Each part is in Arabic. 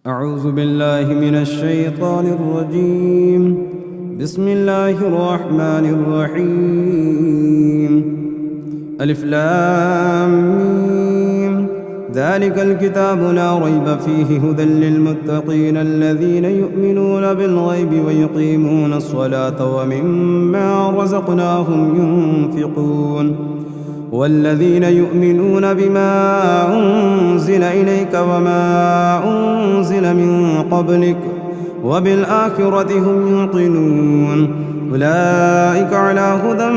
أعوذ بالله من الشيطان الرجيم. بسم الله الرحمن الرحيم. ألف لام ميم. ذلك الكتاب لا ريب فيه هدى للمتقين الذين يؤمنون بالغيب ويقيمون الصلاة ومما رزقناهم ينفقون والذين يؤمنون بما أنزل إليك وما أنزل من قبلك وبالآخرة هم يوقنون أولئك على هدى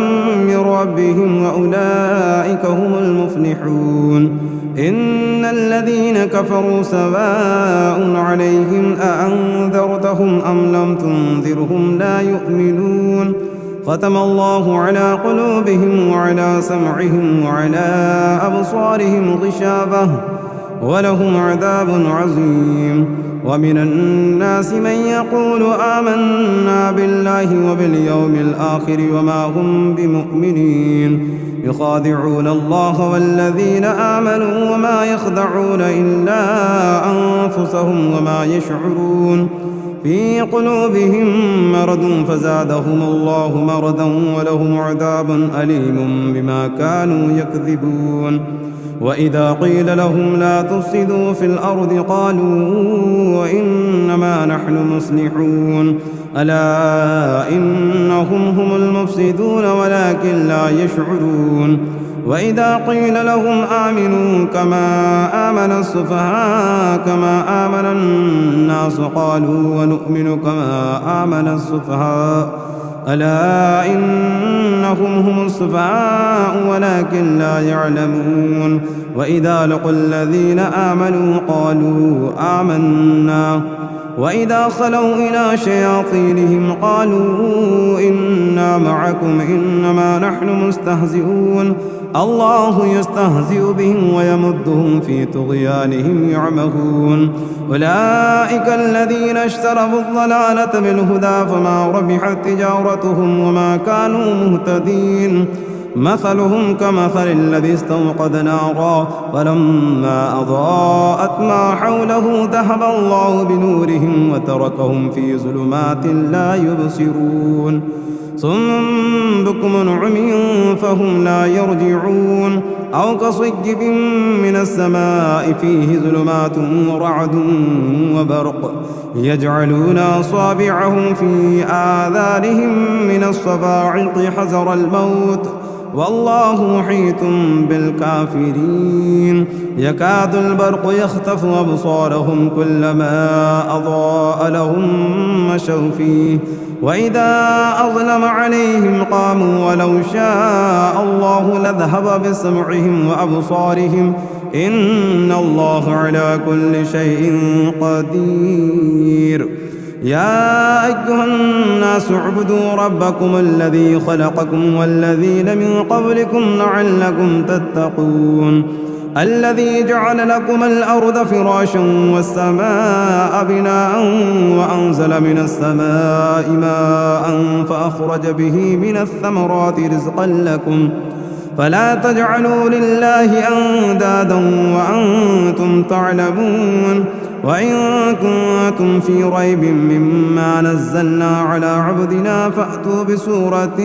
من ربهم وأولئك هم المفلحون. إن الذين كفروا سواء عليهم أأنذرتهم أم لم تنذرهم لا يؤمنون. ختم الله على قلوبهم وعلى سمعهم وعلى أبصارهم غشاوة ولهم عذاب عظيم. ومن الناس من يقول آمنا بالله وباليوم الآخر وما هم بمؤمنين يخادعون الله والذين آمنوا وما يخدعون إلا أنفسهم وما يشعرون. في قلوبهم مرض فزادهم الله مرضا ولهم عذاب أليم بما كانوا يكذبون. وإذا قيل لهم لا تفسدوا في الأرض قالوا إنما نحن مصلحون ألا إنهم هم المفسدون ولكن لا يشعرون. وإذا قيل لهم آمنوا كما آمن السفهاء كما آمن الناس قالوا ونؤمن كما آمن السفهاء ألا إنهم هم السفهاء ولكن لا يعلمون. وإذا لقوا الذين آمنوا قالوا آمنا وإذا خلوا إلى شياطينهم قالوا إنا معكم إنما نحن مستهزئون. الله يستهزئ بهم ويمدهم في طغيانهم يعمهون. أولئك الذين اشتروا الضلالة بالهدى فما ربحت تجارتهم وما كانوا مهتدين. مثلهم كمثل الذي استوقد نارا فلما أضاءت ما حوله ذهب الله بنورهم وتركهم في ظلمات لا يبصرون. صم بكم عمي فهم لا يرجعون. أو كصيب من السماء فيه ظلمات ورعد وبرق يجعلون أصابعهم في آذانهم من الصواعق حذر الموت والله محيط بالكافرين. يكاد البرق يخطف أبصارهم كلما أضاء لهم مشوا فيه وإذا أظلم عليهم قاموا ولو شاء الله لذهب بسمعهم وأبصارهم إن الله على كل شيء قدير. يا أيها الناس اعبدوا ربكم الذي خلقكم والذين من قبلكم لعلكم تتقون. الذي جعل لكم الأرض فراشا والسماء بناء وأنزل من السماء ماء فأخرج به من الثمرات رزقا لكم فلا تجعلوا لله أندادا وأنتم تعلمون. وإن كنتم في ريب مما نزلنا على عبدنا فأتوا بسورة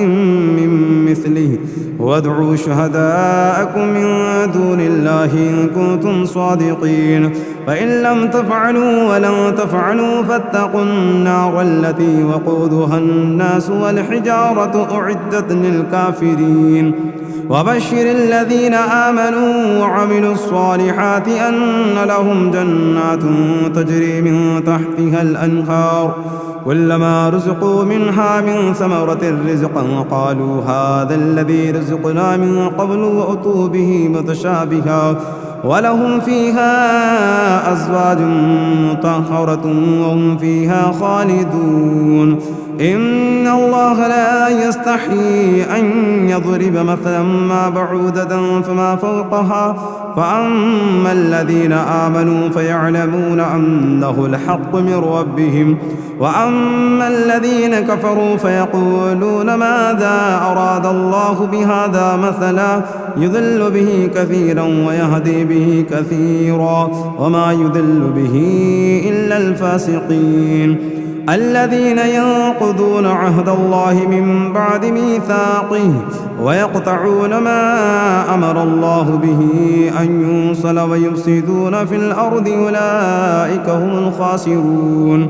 من مثله وادعوا شهداءكم من دون الله إن كنتم صادقين. فإن لم تفعلوا ولن تفعلوا فاتقوا النار التي وقودها الناس والحجارة أعدت للكافرين. وبشر الذين آمنوا وعملوا الصالحات أن لهم جنات تجري من تحتها الأنهار كلما رزقوا منها من ثمرة رزقا قالوا هذا الذي رزقنا من قبل وأتوا به متشابها ولهم فيها أزواج مطهرة وهم فيها خالدون. إن الله لا يستحيي أن يضرب مثلا ما بعودة فما فوقها فأما الذين آمنوا فيعلمون أنه الحق من ربهم وأما الذين كفروا فيقولون ماذا أراد الله بهذا مثلا يضل به كثيرا ويهدي به به كثيرا وما يضل به إلا الفاسقين الذين ينقضون عهد الله من بعد ميثاقه ويقطعون ما أمر الله به أن يوصل ويفسدون في الأرض أولئك هم الخاسرون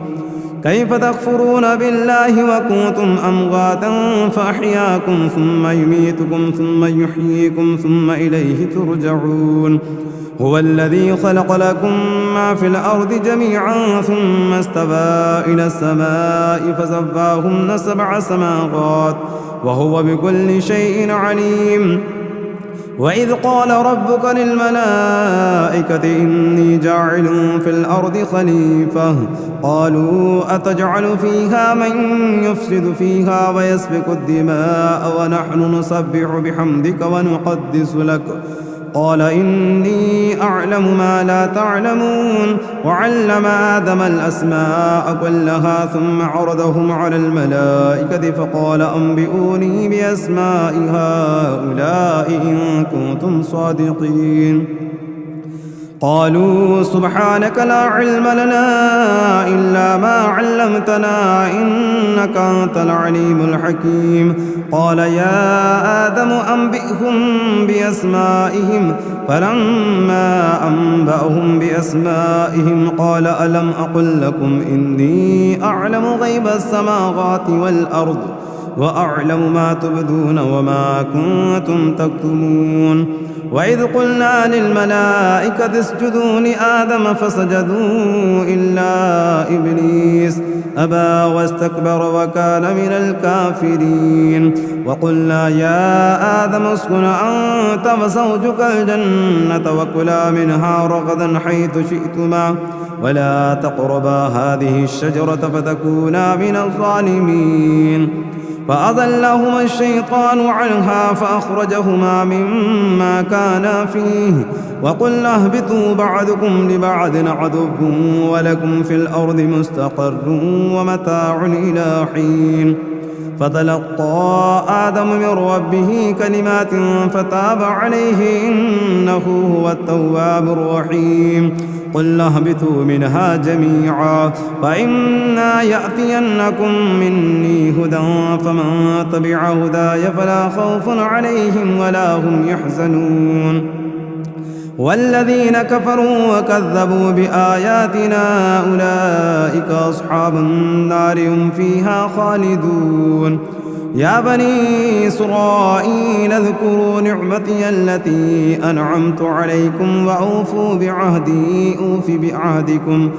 كيف تكفرون بالله وكنتم أمواتا فأحياكم ثم يميتكم ثم يحييكم ثم إليه ترجعون هو الذي خلق لكم ما في الأرض جميعا ثم استوى إلى السماء فسواهن 7 سماوات وهو بكل شيء عليم وإذ قال ربك للملائكة إني جاعل في الأرض خليفة قالوا أتجعل فيها من يفسد فيها ويسفك الدماء ونحن نسبح بحمدك ونقدس لك قال إني أعلم ما لا تعلمون وعلم آدم الأسماء كلها ثم عرضهم على الملائكة فقال أنبئوني بأسماء هؤلاء إن كنتم صادقين قالوا سبحانك لا علم لنا إلا ما علمتنا إنك أنت العليم الحكيم قال يا آدم أنبئهم بأسمائهم فلما أنبأهم بأسمائهم قال ألم أقل لكم إني أعلم غيب السماوات والأرض وأعلم ما تبدون وما كنتم تكتمون وإذ قلنا للملائكة اسجدوا لآدم فسجدوا إلا إبليس أبى واستكبر وكان من الكافرين وقلنا يا آدم اسكن أنت وزوجك الجنة وكلا منها رغدا حيث شئتما ولا تقربا هذه الشجرة فتكونا من الظالمين فأضلهما الشيطان عنها فأخرجهما مما كانا فيه وقلنا اهبطوا بعضكم لبعض عدو ولكم في الأرض مستقر ومتاع إلى حين فتلقى آدم من ربه كلمات فتاب عليه إنه هو التواب الرحيم قلنا اهبطوا منها جميعا فإما يأتينكم مني هدى فمن تبع هداي فلا خوف عليهم ولا هم يحزنون والذين كفروا وكذبوا بآياتنا أولئك أصحاب النار هم فيها خالدون يا بني إسرائيل اذكروا نعمتي التي أنعمت عليكم وأوفوا بعهدي أوف بعهدكم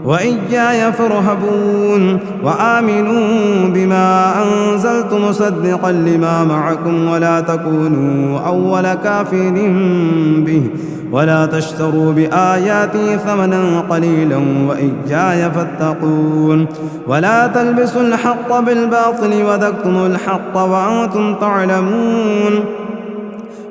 وإياي فارهبون وآمنوا بما أنزلت مصدقا لما معكم ولا تكونوا أول كافر به ولا تشتروا بآياتي ثمنا قليلا وإياي فاتقون ولا تلبسوا الحق بالباطل وتكتموا الحق وأنتم تعلمون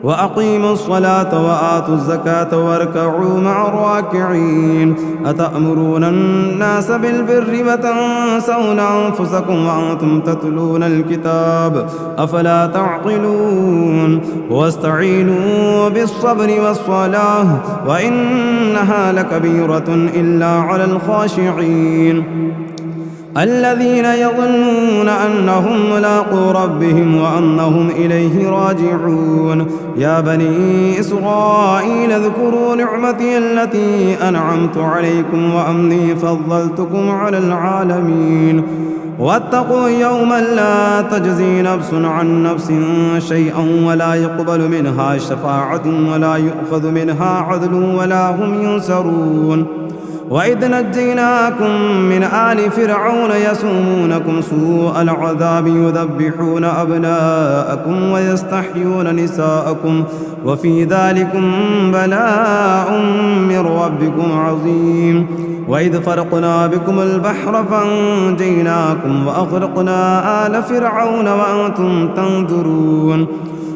وأقيموا الصلاة وآتوا الزكاة واركعوا مع الراكعين أتأمرون الناس بالبر وتنسون أنفسكم وأنتم تتلون الكتاب أفلا تعقلون واستعينوا بالصبر والصلاة وإنها لكبيرة إلا على الخاشعين الذين يظنون أنهم ملاقو ربهم وأنهم إليه راجعون يا بني إسرائيل اذكروا نعمتي التي أنعمت عليكم وأني فضلتكم على العالمين واتقوا يوما لا تجزي نفس عن نفس شيئا ولا يقبل منها شفاعة ولا يؤخذ منها عدل ولا هم ينصرون وإذ نجيناكم من آل فرعون يسومونكم سوء العذاب يذبحون أبناءكم ويستحيون نساءكم وفي ذلكم بلاء من ربكم عظيم وإذ فرقنا بكم البحر فانجيناكم وأغرقنا آل فرعون وأنتم تنظرون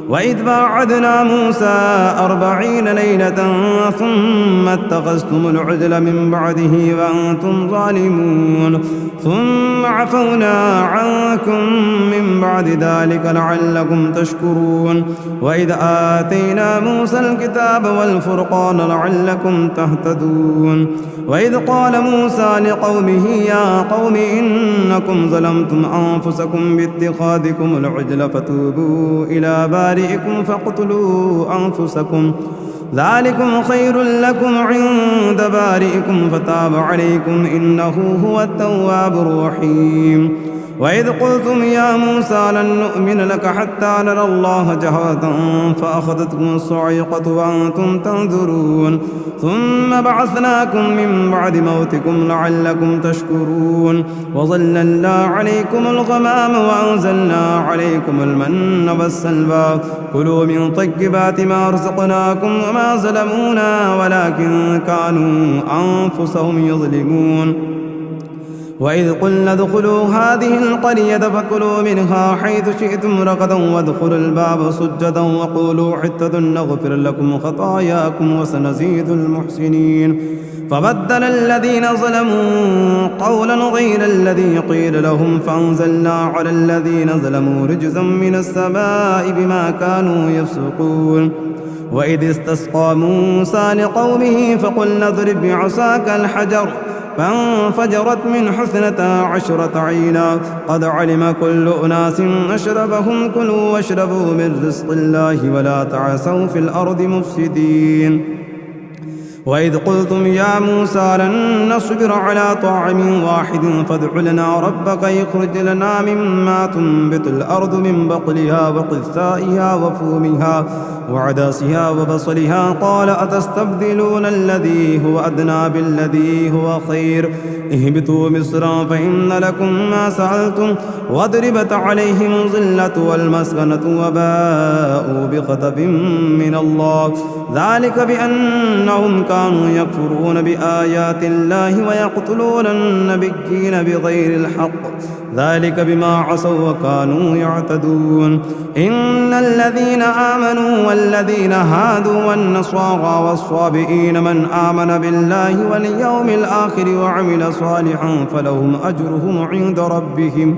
وإذ باعدنا موسى 40 ليلة ثم اتخذتم العجل من بعده وأنتم ظالمون ثم عفونا عنكم من بعد ذلك لعلكم تشكرون وإذ آتينا موسى الكتاب والفرقان لعلكم تهتدون وإذ قال موسى لقومه يا قوم إنكم ظلمتم أنفسكم باتخاذكم العجل فتوبوا إلى بارئكم فاقتلوا أنفسكم ذلكم خير لكم عند بارئكم فتاب عليكم إنه هو التواب الرحيم وإذ قلتم يا موسى لن نؤمن لك حتى نرى الله جهرة فأخذتكم الصاعقة وأنتم تنظرون ثم بعثناكم من بعد موتكم لعلكم تشكرون وظللنا عليكم الغمام وأنزلنا عليكم المن والسلوى كلوا من طيبات ما رزقناكم وما ظلمونا ولكن كانوا أنفسهم يظلمون وإذ قلنا ادخلوا هذه القرية فكلوا منها حيث شئتم رغدا وادخلوا الباب سجدا وقولوا حتة نغفر لكم خطاياكم وسنزيد المحسنين فبدل الذين ظلموا قولا غير الذي قيل لهم فأنزلنا على الذين ظلموا رجزا من السماء بما كانوا يفسقون وإذ استسقى موسى لقومه فقلنا اضرب بعصاك الحجر فانفجرت من 12 عينا قد علم كل أناس مشربهم كلوا واشربوا من رزق الله ولا تعثوا في الأرض مفسدين وإذ قلتم يا موسى لن نصبر على طاعم واحد فادع لنا ربك يخرج لنا مما تنبت الأرض من بقلها وقثائها وفومها وعدسها وبصلها قال أتستبدلون الذي هو أدنى بالذي هو خير اهبطوا مصرا فإن لكم ما سألتم واضربت عليهم الذلة والمسكنة وباءوا بغضب من الله ذلك بأنهم كانوا يكفرون بآيات الله ويقتلون النبيين بغير الحق ذلك بما عصوا وكانوا يعتدون إن الذين آمنوا والذين هادوا والنصارى والصابئين من آمن بالله واليوم الآخر وعمل صالحا فلهم أجرهم عند ربهم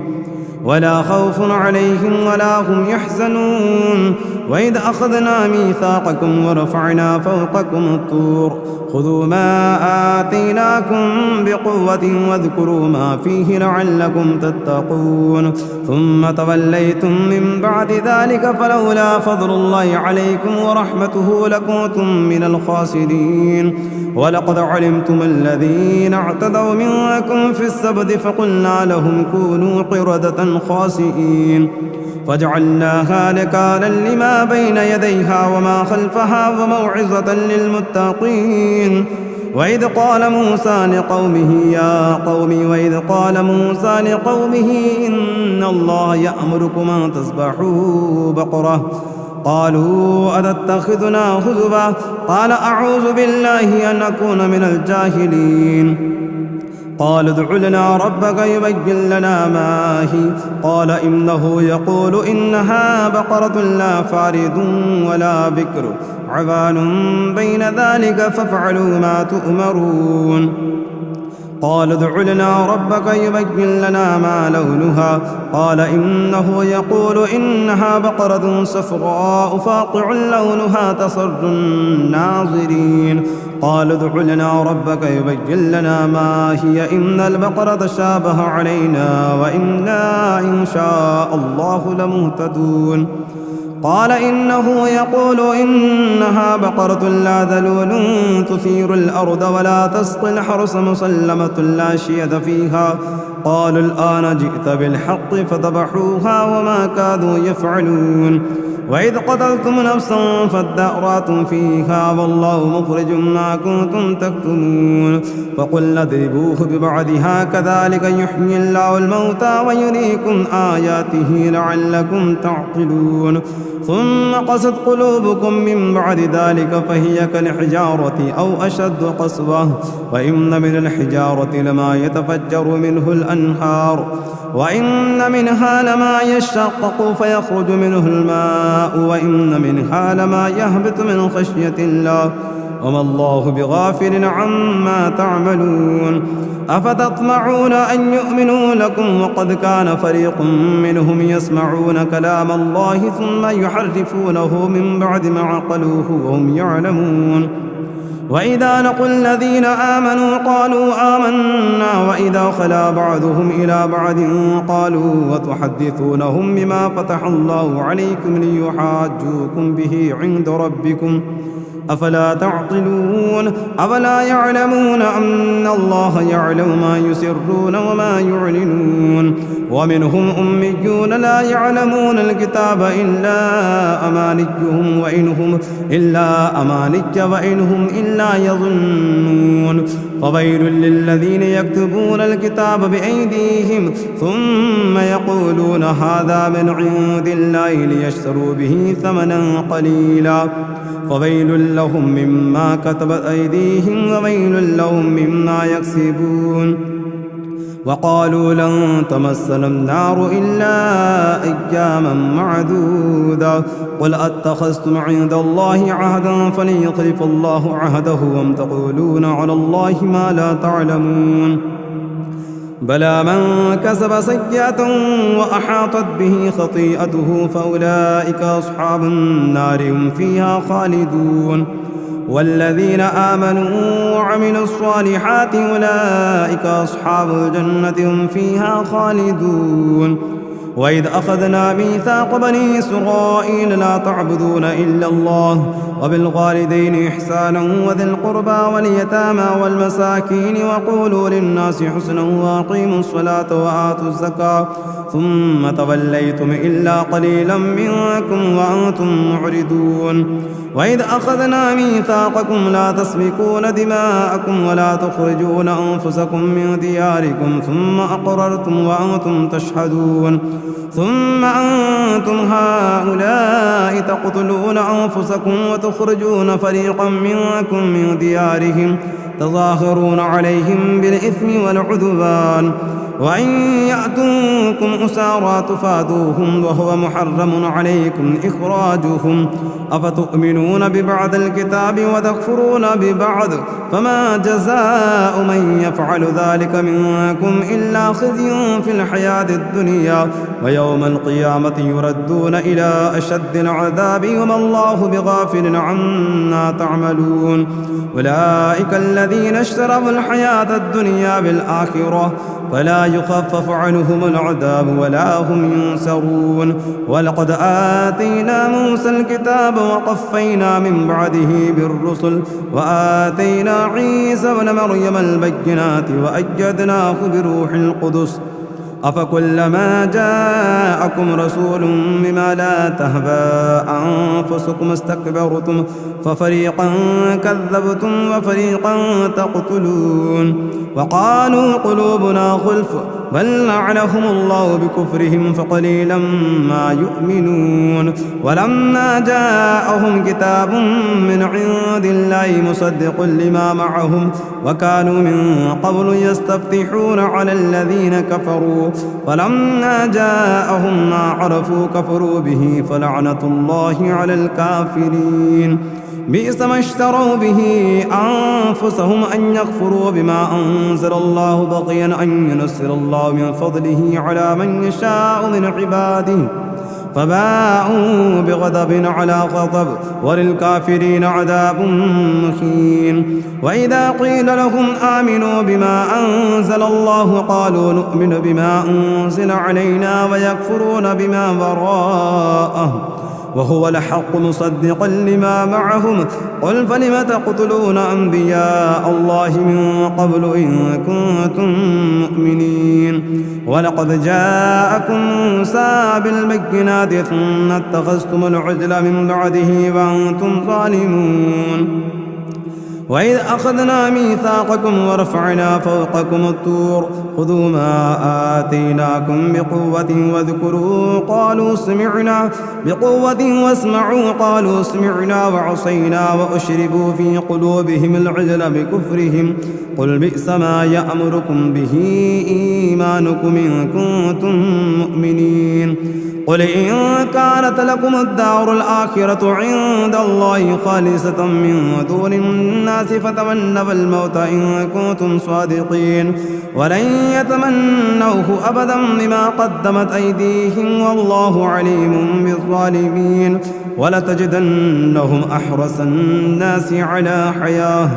ولا خوف عليهم ولا هم يحزنون وإذ أخذنا ميثاقكم ورفعنا فوقكم الطور خذوا ما آتيناكم بقوة واذكروا ما فيه لعلكم تتقون ثم توليتم من بعد ذلك فلولا فضل الله عليكم ورحمته لكنتم من الخاسرين ولقد علمتم الذين اعتدوا منكم في السبت فقلنا لهم كونوا قردة خاسئين فجعلناها نكالا لما بين يديها وما خلفها وموعظة للمتقين وإذ قال موسى لقومه إن الله يأمركم أن تذبحوا بقرة قالوا أتتخذنا هزوا قال أعوذ بالله أن أكون من الجاهلين قال ادع لنا ربك يبين لنا ما هي قال إنه يقول إنها بقرة لا فارض ولا بكر عوان بين ذلك فافعلوا ما تؤمرون قال ادع لنا ربك يبين لنا ما لونها قال إنه يقول إنها بقرة صفراء فاقع لونها تسر الناظرين قال ادع لنا ربك يبين لنا ما هي إن البقرة شابه علينا وإنا إن شاء الله لمهتدون قال إنه يقول إنها بقرة لا ذلول تثير الأرض ولا تسقي الحرث مسلمة لا شية فيها قالوا الآن جئت بالحق فذبحوها وما كادوا يفعلون وإذ قتلتم نفسا فادارأتم فيها والله مخرج ما كنتم تكتمون فقلنا اضربوه ببعضها كذلك يحيي الله الموتى ويريكم آياته لعلكم تعقلون ثم قست قلوبكم من بعد ذلك فهي كالحجارة أو أشد قسوة وإن من الحجارة لما يتفجر منه الأنهار وإن منها لما يشقق فيخرج منه الماء وإن منها لما يهبط من خشية الله وما الله بغافل عما تعملون أفتطمعون أن يؤمنوا لكم وقد كان فريق منهم يسمعون كلام الله ثم يحرفونه من بعد ما عقلوه وهم يعلمون وإذا لقوا الذين آمنوا قالوا آمنا وإذا خلا بعضهم إلى بعض قالوا وتحدثونهم بما فتح الله عليكم ليحاجوكم به عند ربكم أفلا تعقلون أفلا يعلمون أن الله يعلم ما يسرون وما يعلنون ومنهم أميون لا يعلمون الكتاب إلا أمانيهم وإنهم إلا يظنون فويل للذين يكتبون الكتاب بأيديهم ثم يقولون هذا من عند الله ليشتروا به ثمنا قليلا فويل لهم مما كتبت أيديهم وويل لهم مما يكسبون وقالوا لن تمسنا النار إلا أياما معدودة قل أتخذتم عند الله عهدا فلن يخلف الله عهده وأم تقولون على الله ما لا تعلمون بلى من كسب سيئة وأحاطت به خطيئته فأولئك أصحاب النار هم فيها خالدون والذين آمنوا وعملوا الصالحات أولئك أصحاب الجنة هم فيها خالدون وإذ أخذنا ميثاق بني إسرائيل لا تعبدون إلا الله وبالوالدين إحسانا وذي القربى واليتامى والمساكين وقولوا للناس حسنا وأقيموا الصلاة وآتوا الزكاة ثم توليتم إلا قليلا منكم وأنتم معرضون وإذ أخذنا ميثاقكم لا تسفكون دماءكم ولا تخرجون أنفسكم من دياركم ثم أقررتم وأنتم تشهدون ثم أنتم هؤلاء تقتلون أنفسكم وتخرجون فريقا منكم من ديارهم تظاهرون عليهم بالإثم والعدوان وإن يأتوكم أسارى تفادوهم وهو محرم عليكم إخراجهم أفتؤمنون ببعض الكتاب وتكفرون ببعض فما جزاء من يفعل ذلك منكم إلا خزي في الحياة الدنيا ويوم القيامة يردون إلى أشد العذاب وما الله بغافل عما تعملون أولئك الذين اشتروا الحياة الدنيا بالآخرة فلا يخفف عنهم العذاب ولا هم ينصرون ولقد آتينا موسى الكتاب وقفينا من بعده بالرسل وآتينا عيسى ابن مريم البينات وأيدناه بروح القدس أفكلما جاءكم رسول بما لا تهوى أنفسكم استكبرتم ففريقا كذبتم وفريقا تقتلون وقالوا قلوبنا غلف بل لعنهم الله بكفرهم فقليلا ما يؤمنون ولما جاءهم كتاب من عند الله مصدق لما معهم وكانوا من قبل يستفتحون على الذين كفروا فلما جاءهم ما عرفوا كفروا به فلعنة الله على الكافرين بئس ما اشتروا به أنفسهم أن يكفروا بما أنزل الله بغيا أن ينزل الله من فضله على من يشاء من عباده فباءوا بغضب على غضب وللكافرين عذاب مهين وإذا قيل لهم آمنوا بما أنزل الله قالوا نؤمن بما أنزل علينا ويكفرون بما وراءه وهو الحق مصدقا لما معهم قل فلم تقتلون أنبياء الله من قبل إن كنتم مؤمنين ولقد جاءكم موسى بالبينات ثم اتخذتم العجل من بعده وأنتم ظالمون وإذ أخذنا ميثاقكم ورفعنا فوقكم الطور خذوا ما آتيناكم بقوة واذكروا قالوا سمعنا بقوة واسمعوا قالوا سمعنا وعصينا وأشربوا في قلوبهم العجل بكفرهم قل بئس ما يأمركم به إيمانكم إن كنتم مؤمنين قل إن كانت لكم الدار الآخرة عند الله خالصة من دون الناس فتمنوا الموت إن كنتم صادقين ولن يتمنوه أبدا بما قدمت أيديهم والله عليم بالظالمين ولتجدنهم أحرص الناس على حياة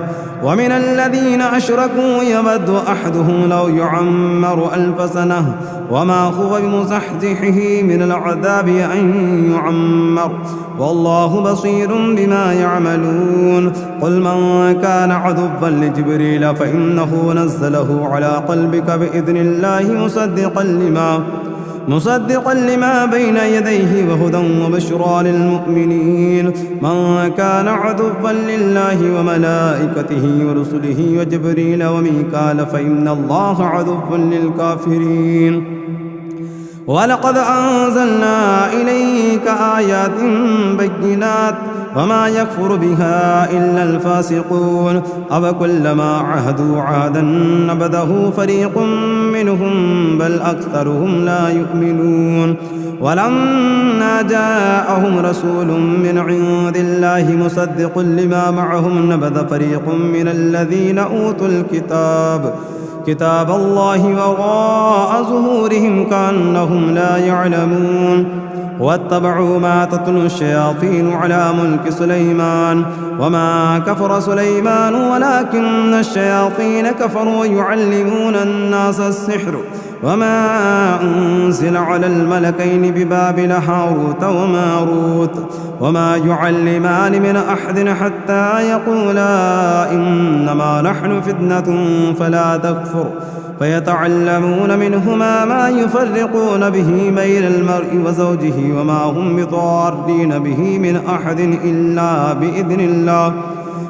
ومن الذين أشركوا يود أحدهم لو يعمر 1000 سنة وما هو بمزحزحه من العذاب أن يعمر والله بصير بما يعملون قل من كان عدوا لجبريل فإنه نزله على قلبك بإذن الله مصدقا لما بين يديه وهدى وبشرى للمؤمنين من كان عدوا لله وملائكته ورسله وجبريل وميكال فإن الله عدو للكافرين ولقد أنزلنا إليك آيات بينات وما يكفر بها إلا الفاسقون أفكلما عاهدوا عهدا نبذه فريق منهم بل أكثرهم لا يؤمنون ولما جاءهم رسول من عند الله مصدق لما معهم نبذ فريق من الذين أوتوا كتاب الله وراء ظهورهم كأنهم لا يعلمون واتبعوا ما تتلو الشياطين على ملك سليمان وما كفر سليمان ولكن الشياطين كفروا يعلمون الناس السحر وما أنزل على الملكين ببابل هاروت وماروت وما يعلمان من أحد حتى يقولا إنما نحن فتنة فلا تكفر فيتعلمون منهما ما يفرقون به بين المرء وزوجه وما هم بضارين به من أحد إلا بإذن الله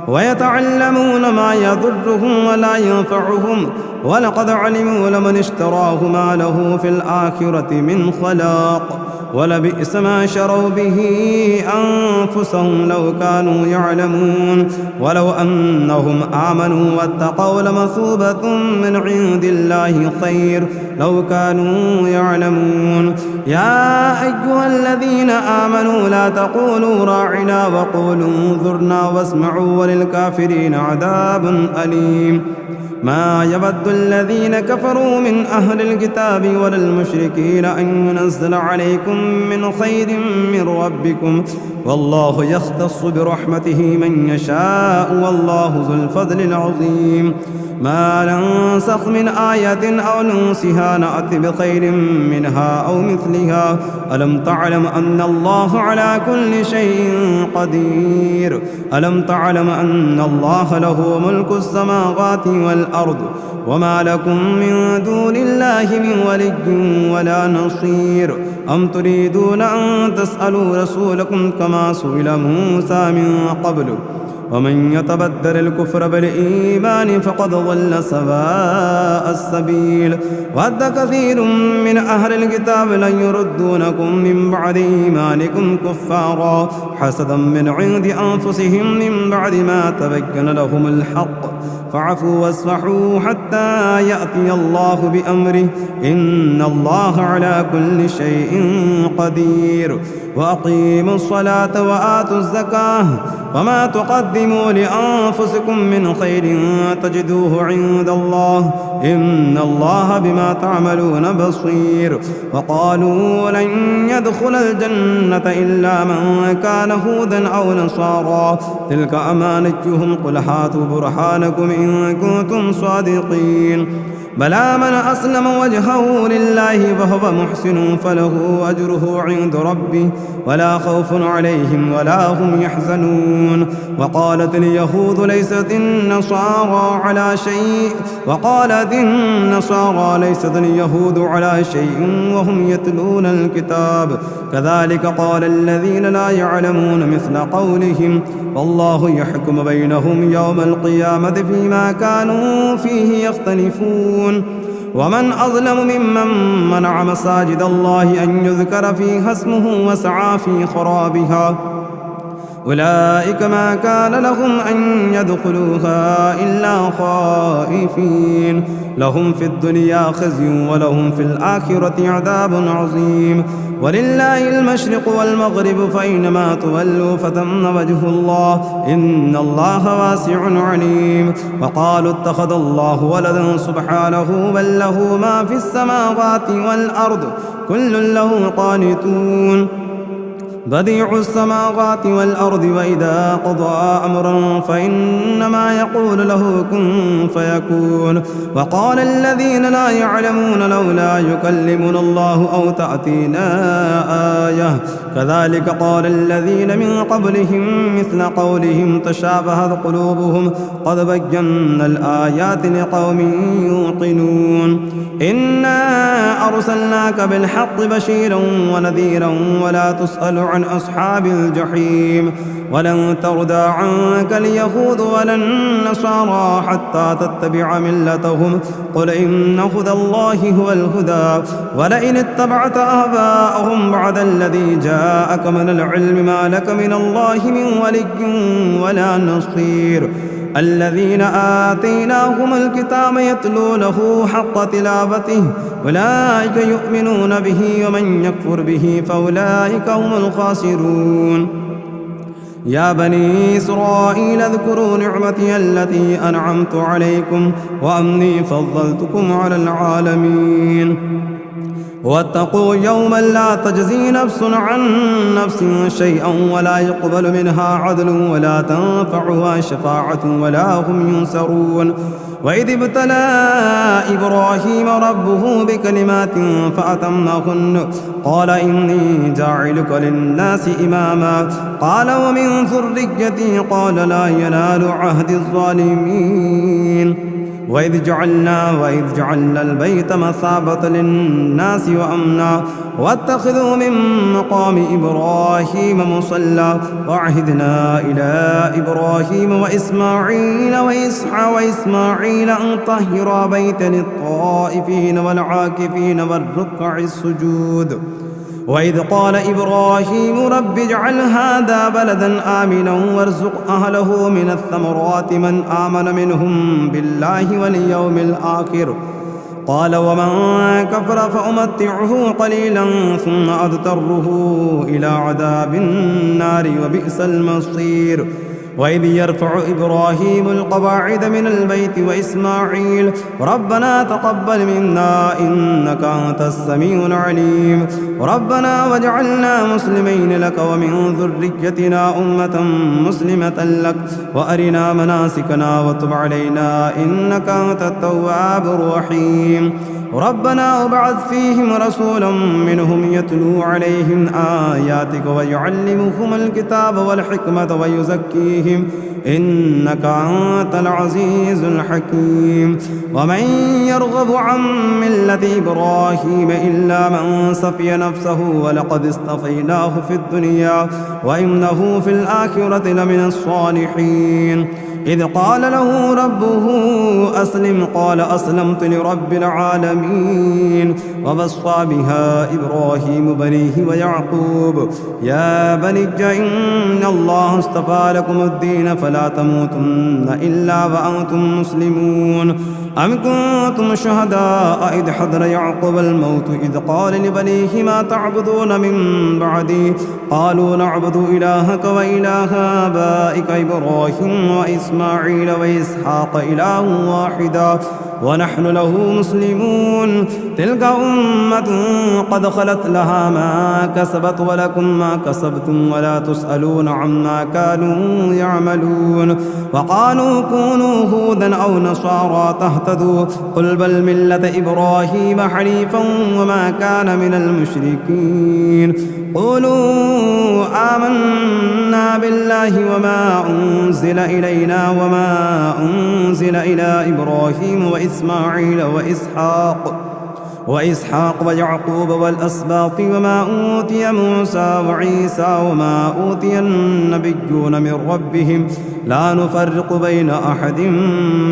ويتعلمون ما يضرهم ولا ينفعهم ولقد علموا لمن اشتراه ما له في الآخرة من خلاق ولبئس ما شروا به أنفسهم لو كانوا يعلمون ولو أنهم آمنوا واتقوا لمثوبة من عند الله خير لو كانوا يعلمون يا أيها الذين آمنوا لا تقولوا راعنا وقولوا انظرنا واسمعوا وللكافرين عذاب أليم ما يود الذين كفروا من أهل الكتاب ولا المشركين أن ينزل عليكم من خير من ربكم والله يختص برحمته من يشاء والله ذو الفضل العظيم ما ننسخ من آية أو ننسها نأتي بخير منها أو مثلها ألم تعلم أن الله على كل شيء قدير ألم تعلم أن الله له ملك السماوات والأرض وما لكم من دون الله من ولي ولا نصير أم تريدون أن تسألوا رسولكم كما سئل موسى من قبل ومن يتبدل الكفر بالإيمان فقد ضل سواء السبيل ود كثير من أهل الكتاب لن يردونكم من بعد إيمانكم كفارا حسدا من عند أنفسهم من بعد ما تبين لهم الحق فاعفوا واصفحوا حتى يأتي الله بأمره إن الله على كل شيء قدير وأقيموا الصلاة وآتوا الزكاة وما تقدموا لأنفسكم من خير تجدوه عند الله إن الله بما تعملون بصير وقالوا لن يدخل الجنة إلا من كان هودا أو نصارى تلك أمانتهم قل هاتوا برهانكم إن كنتم صادقين بلى من أسلم وجهه لله وهو محسن فله أجره عند ربه ولا خوف عليهم ولا هم يحزنون وقالت اليهود ليست النصارى اليهود على شيء وهم يتلون الكتاب كذلك قال الذين لا يعلمون مثل قولهم والله يحكم بينهم يوم القيامة فيما كانوا فيه يختلفون ومن أظلم ممن منع مساجد الله أن يذكر فيها اسمه وسعى في خرابها أولئك ما كان لهم أن يدخلوها إلا خائفين لهم في الدنيا خزي ولهم في الآخرة عذاب عظيم ولله المشرق والمغرب فأينما تولوا فثم وجه الله إن الله واسع عليم وقالوا اتخذ الله ولدا سبحانه بل له ما في السماوات والأرض كل له قانتون بديع السماوات والأرض وإذا قضى أمرا فإنما يقول له كن فيكون وقال الذين لا يعلمون لولا يكلمنا الله أو تأتينا آية كذلك قال الذين من قبلهم مثل قولهم تشابهت قلوبهم قد بينا الآيات لقوم يوقنون إنا أرسلناك بالحق بشيرا ونذيرا ولا تسأل عن أصحاب الجحيم ولن ترضى عنك اليهود ولا النصارى حتى تتبع ملتهم قل إن هدى الله هو الهدى ولئن اتبعت أهواءهم بعد الذي جاءك من العلم ما لك من الله من ولي ولا نصير الذين آتيناهم الكتاب يتلونه حق تلاوته أولئك يؤمنون به ومن يكفر به فأولئك هم الخاسرون يا بني إسرائيل اذكروا نعمتي التي أنعمت عليكم وأني فضلتكم على العالمين واتقوا يوما لا تجزي نفس عن نفس شيئا ولا يقبل منها عدل ولا تنفعها شفاعة ولا هم ينصرون وإذ ابتلى إبراهيم ربه بكلمات فأتمهن قال إني جاعلك للناس إماما قال ومن ذريتي قال لا ينال عهد الظالمين وإذ جعلنا البيت مثابة للناس وأمنا واتخذوا من مقام إبراهيم مصلى وعهدنا إلى إبراهيم وإسماعيل وإسماعيل أن طهرا بيت للطائفين والعاكفين والركع السجود وإذ قال إبراهيم رب اجعل هذا بلدا آمنا وارزق أهله من الثمرات من آمن منهم بالله واليوم الآخر قال ومن كفر فأمتعه قليلا ثم أضطره إلى عذاب النار وبئس المصير وإذ يرفع إبراهيم القواعد من البيت وإسماعيل ربنا تقبل منا إنك أنت السميع العليم ربنا واجعلنا مسلمين لك ومن ذريتنا أمة مسلمة لك وأرنا مناسكنا وتب علينا إنك أنت التواب الرحيم ربنا وابعث فيهم رسولا منهم يتلو عليهم آياتك ويعلمهم الكتاب والحكمة ويزكيهم إنك أنت العزيز الحكيم ومن يرغب عن ملة إبراهيم إلا من سفي نفسه ولقد اصطفيناه في الدنيا وإنه في الآخرة لمن الصالحين إذ قال له ربه أسلم قال أسلمت لرب العالمين ووصى بها إبراهيم بنيه ويعقوب يا بني إن الله اصطفى لكم الدين فلا تموتن إلا وأنتم مسلمون أم كنتم شهداء إذ حضر يعقوب الموت إذ قال لبنيه ما تعبدون من بعدي قالوا نعبد إلهك وإله آبائك إبراهيم وإسماعيل وإسحاق إله واحدا ونحن له مسلمون تلك أمة قد خلت لها ما كسبت ولكم ما كسبتم ولا تسألون عما كانوا يعملون وقالوا كونوا هودا أو نصارى تهتدوا قل بل ملة إبراهيم حنيفا وما كان من المشركين قولوا آمنا بالله وما أنزل إلينا وما أنزل إلى إبراهيم وإسماعيل وإسحاق ويعقوب والأسباط وما أوتي موسى وعيسى وما أوتي النبيون من ربهم لا نفرق بين أحد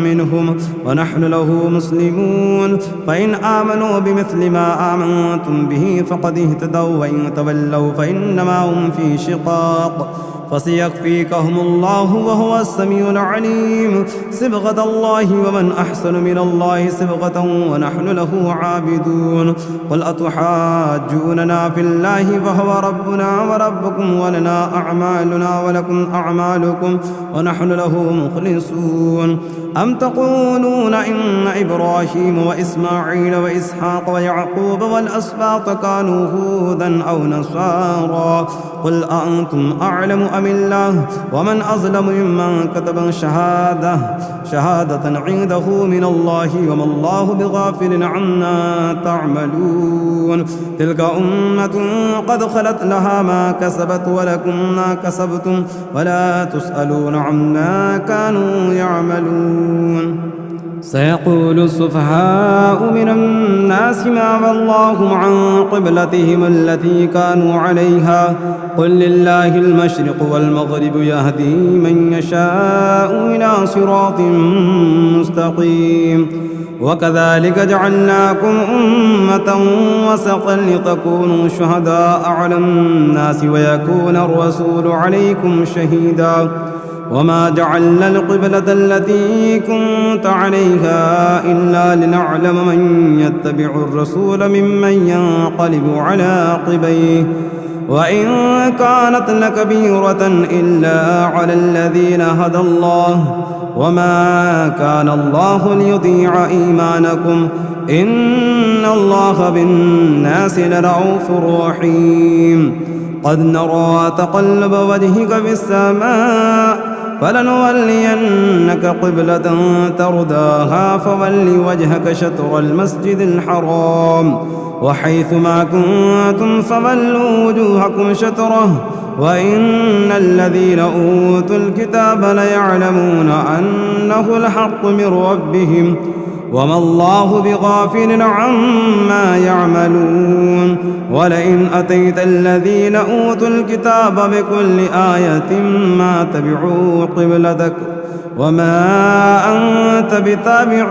منهم ونحن له مسلمون فإن آمنوا بمثل ما آمنتم به فقد اهتدوا وإن تولوا فإنما هم في شقاق فسيكفيكهم الله وهو السميع العليم صبغة الله ومن أحسن من الله صبغة ونحن له عابدون قل أتحاجوننا في الله وهو ربنا وربكم ولنا أعمالنا ولكم أعمالكم ونحن له مخلصون أم تقولون إن إبراهيم وإسماعيل وإسحاق ويعقوب والأسباط كانوا هودا أو نصارى قل أأنتم أعلم أم الله ومن أظلم ممن كتب شهادة عنده من الله وما الله بغافل عما تعملون تلك أمة قد خلت لها ما كسبت ولكم ما كسبتم ولا تسألون عما كانوا يعملون سيقول السفهاء من الناس ما والله عن قبلتهم التي كانوا عليها قل لله المشرق والمغرب يهدي من يشاء إلى صراط مستقيم وكذلك جعلناكم أمة وسطا لتكونوا شهداء على الناس ويكون الرسول عليكم شهيدا وما جعلنا القبلة التي كنت عليها إلا لنعلم من يتبع الرسول ممن ينقلب على عقبيه وإن كانت لكبيرة إلا على الذين هدى الله وما كان الله ليضيع إيمانكم إن الله بالناس لرؤوف رحيم قد نرى تقلب وجهك في السماء فلنولينك قبلة ترضاها فول وجهك شطر المسجد الحرام وحيث ما كنتم فولوا وجوهكم شطره وإن الذين أوتوا الكتاب ليعلمون أنه الحق من ربهم وما الله بغافل عما يعملون ولئن أتيت الذين أوتوا الكتاب بكل آية ما تبعوا قبلتك وما أنت بتابع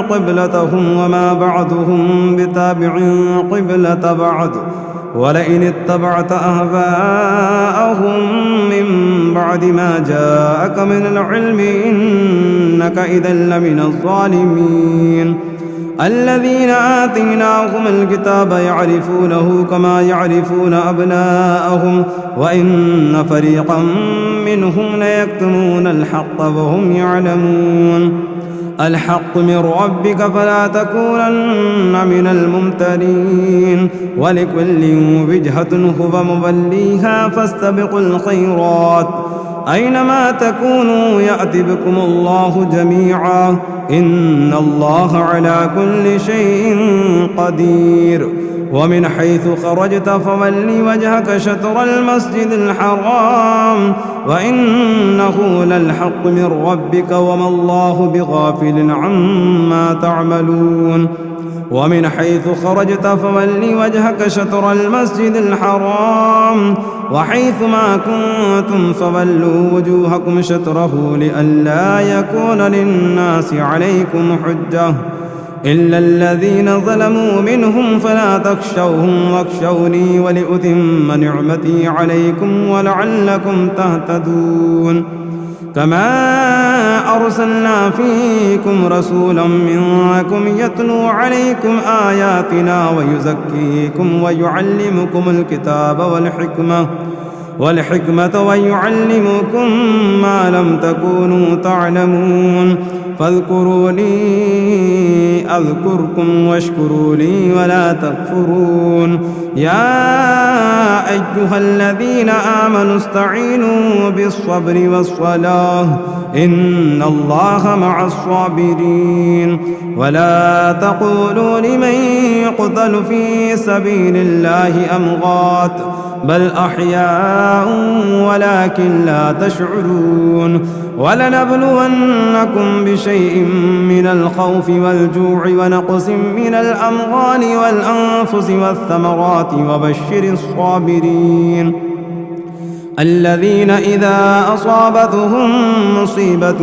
قبلتهم وما بعضهم بتابع قبلة بعض ولئن اتبعت أهواءهم من بعد ما جاءك من العلم إنك إذا لمن الظالمين الذين آتيناهم الكتاب يعرفونه كما يعرفون أبناءهم وإن فريقا منهم ليكتمون الحق وهم يعلمون الحق من ربك فلا تكونن من الممترين ولكل وجهة هو موليها فاستبقوا الخيرات أينما تكونوا يأتي بكم الله جميعا إن الله على كل شيء قدير ومن حيث خرجت فول وجهك شطر المسجد الحرام وإنه للحق من ربك وما الله بغافل عما تعملون ومن حيث خرجت فول وجهك شطر المسجد الحرام وحيث ما كنتم فولوا وجوهكم شطره لئلا يكون للناس عليكم حجة إلا الذين ظلموا منهم فلا تخشوهم واخشوني ولأتم نعمتي عليكم ولعلكم تهتدون كما أرسلنا فيكم رسولا منكم يتلو عليكم آياتنا ويزكيكم ويعلمكم الكتاب والحكمة ويعلمكم ما لم تكونوا تعلمون فاذكروني أذكركم واشكروا لي ولا تكفرون. يا أيها الذين آمنوا استعينوا بالصبر والصلاة إن الله مع الصابرين. ولا تقولوا لمن يقتل في سبيل الله أموات بل أحياء ولكن لا تشعرون. ولنبلونكم بشيء من الخوف والجوع ونقص من الأموال والأنفس والثمرات وبشر الصابرين الذين إذا أصابتهم مصيبة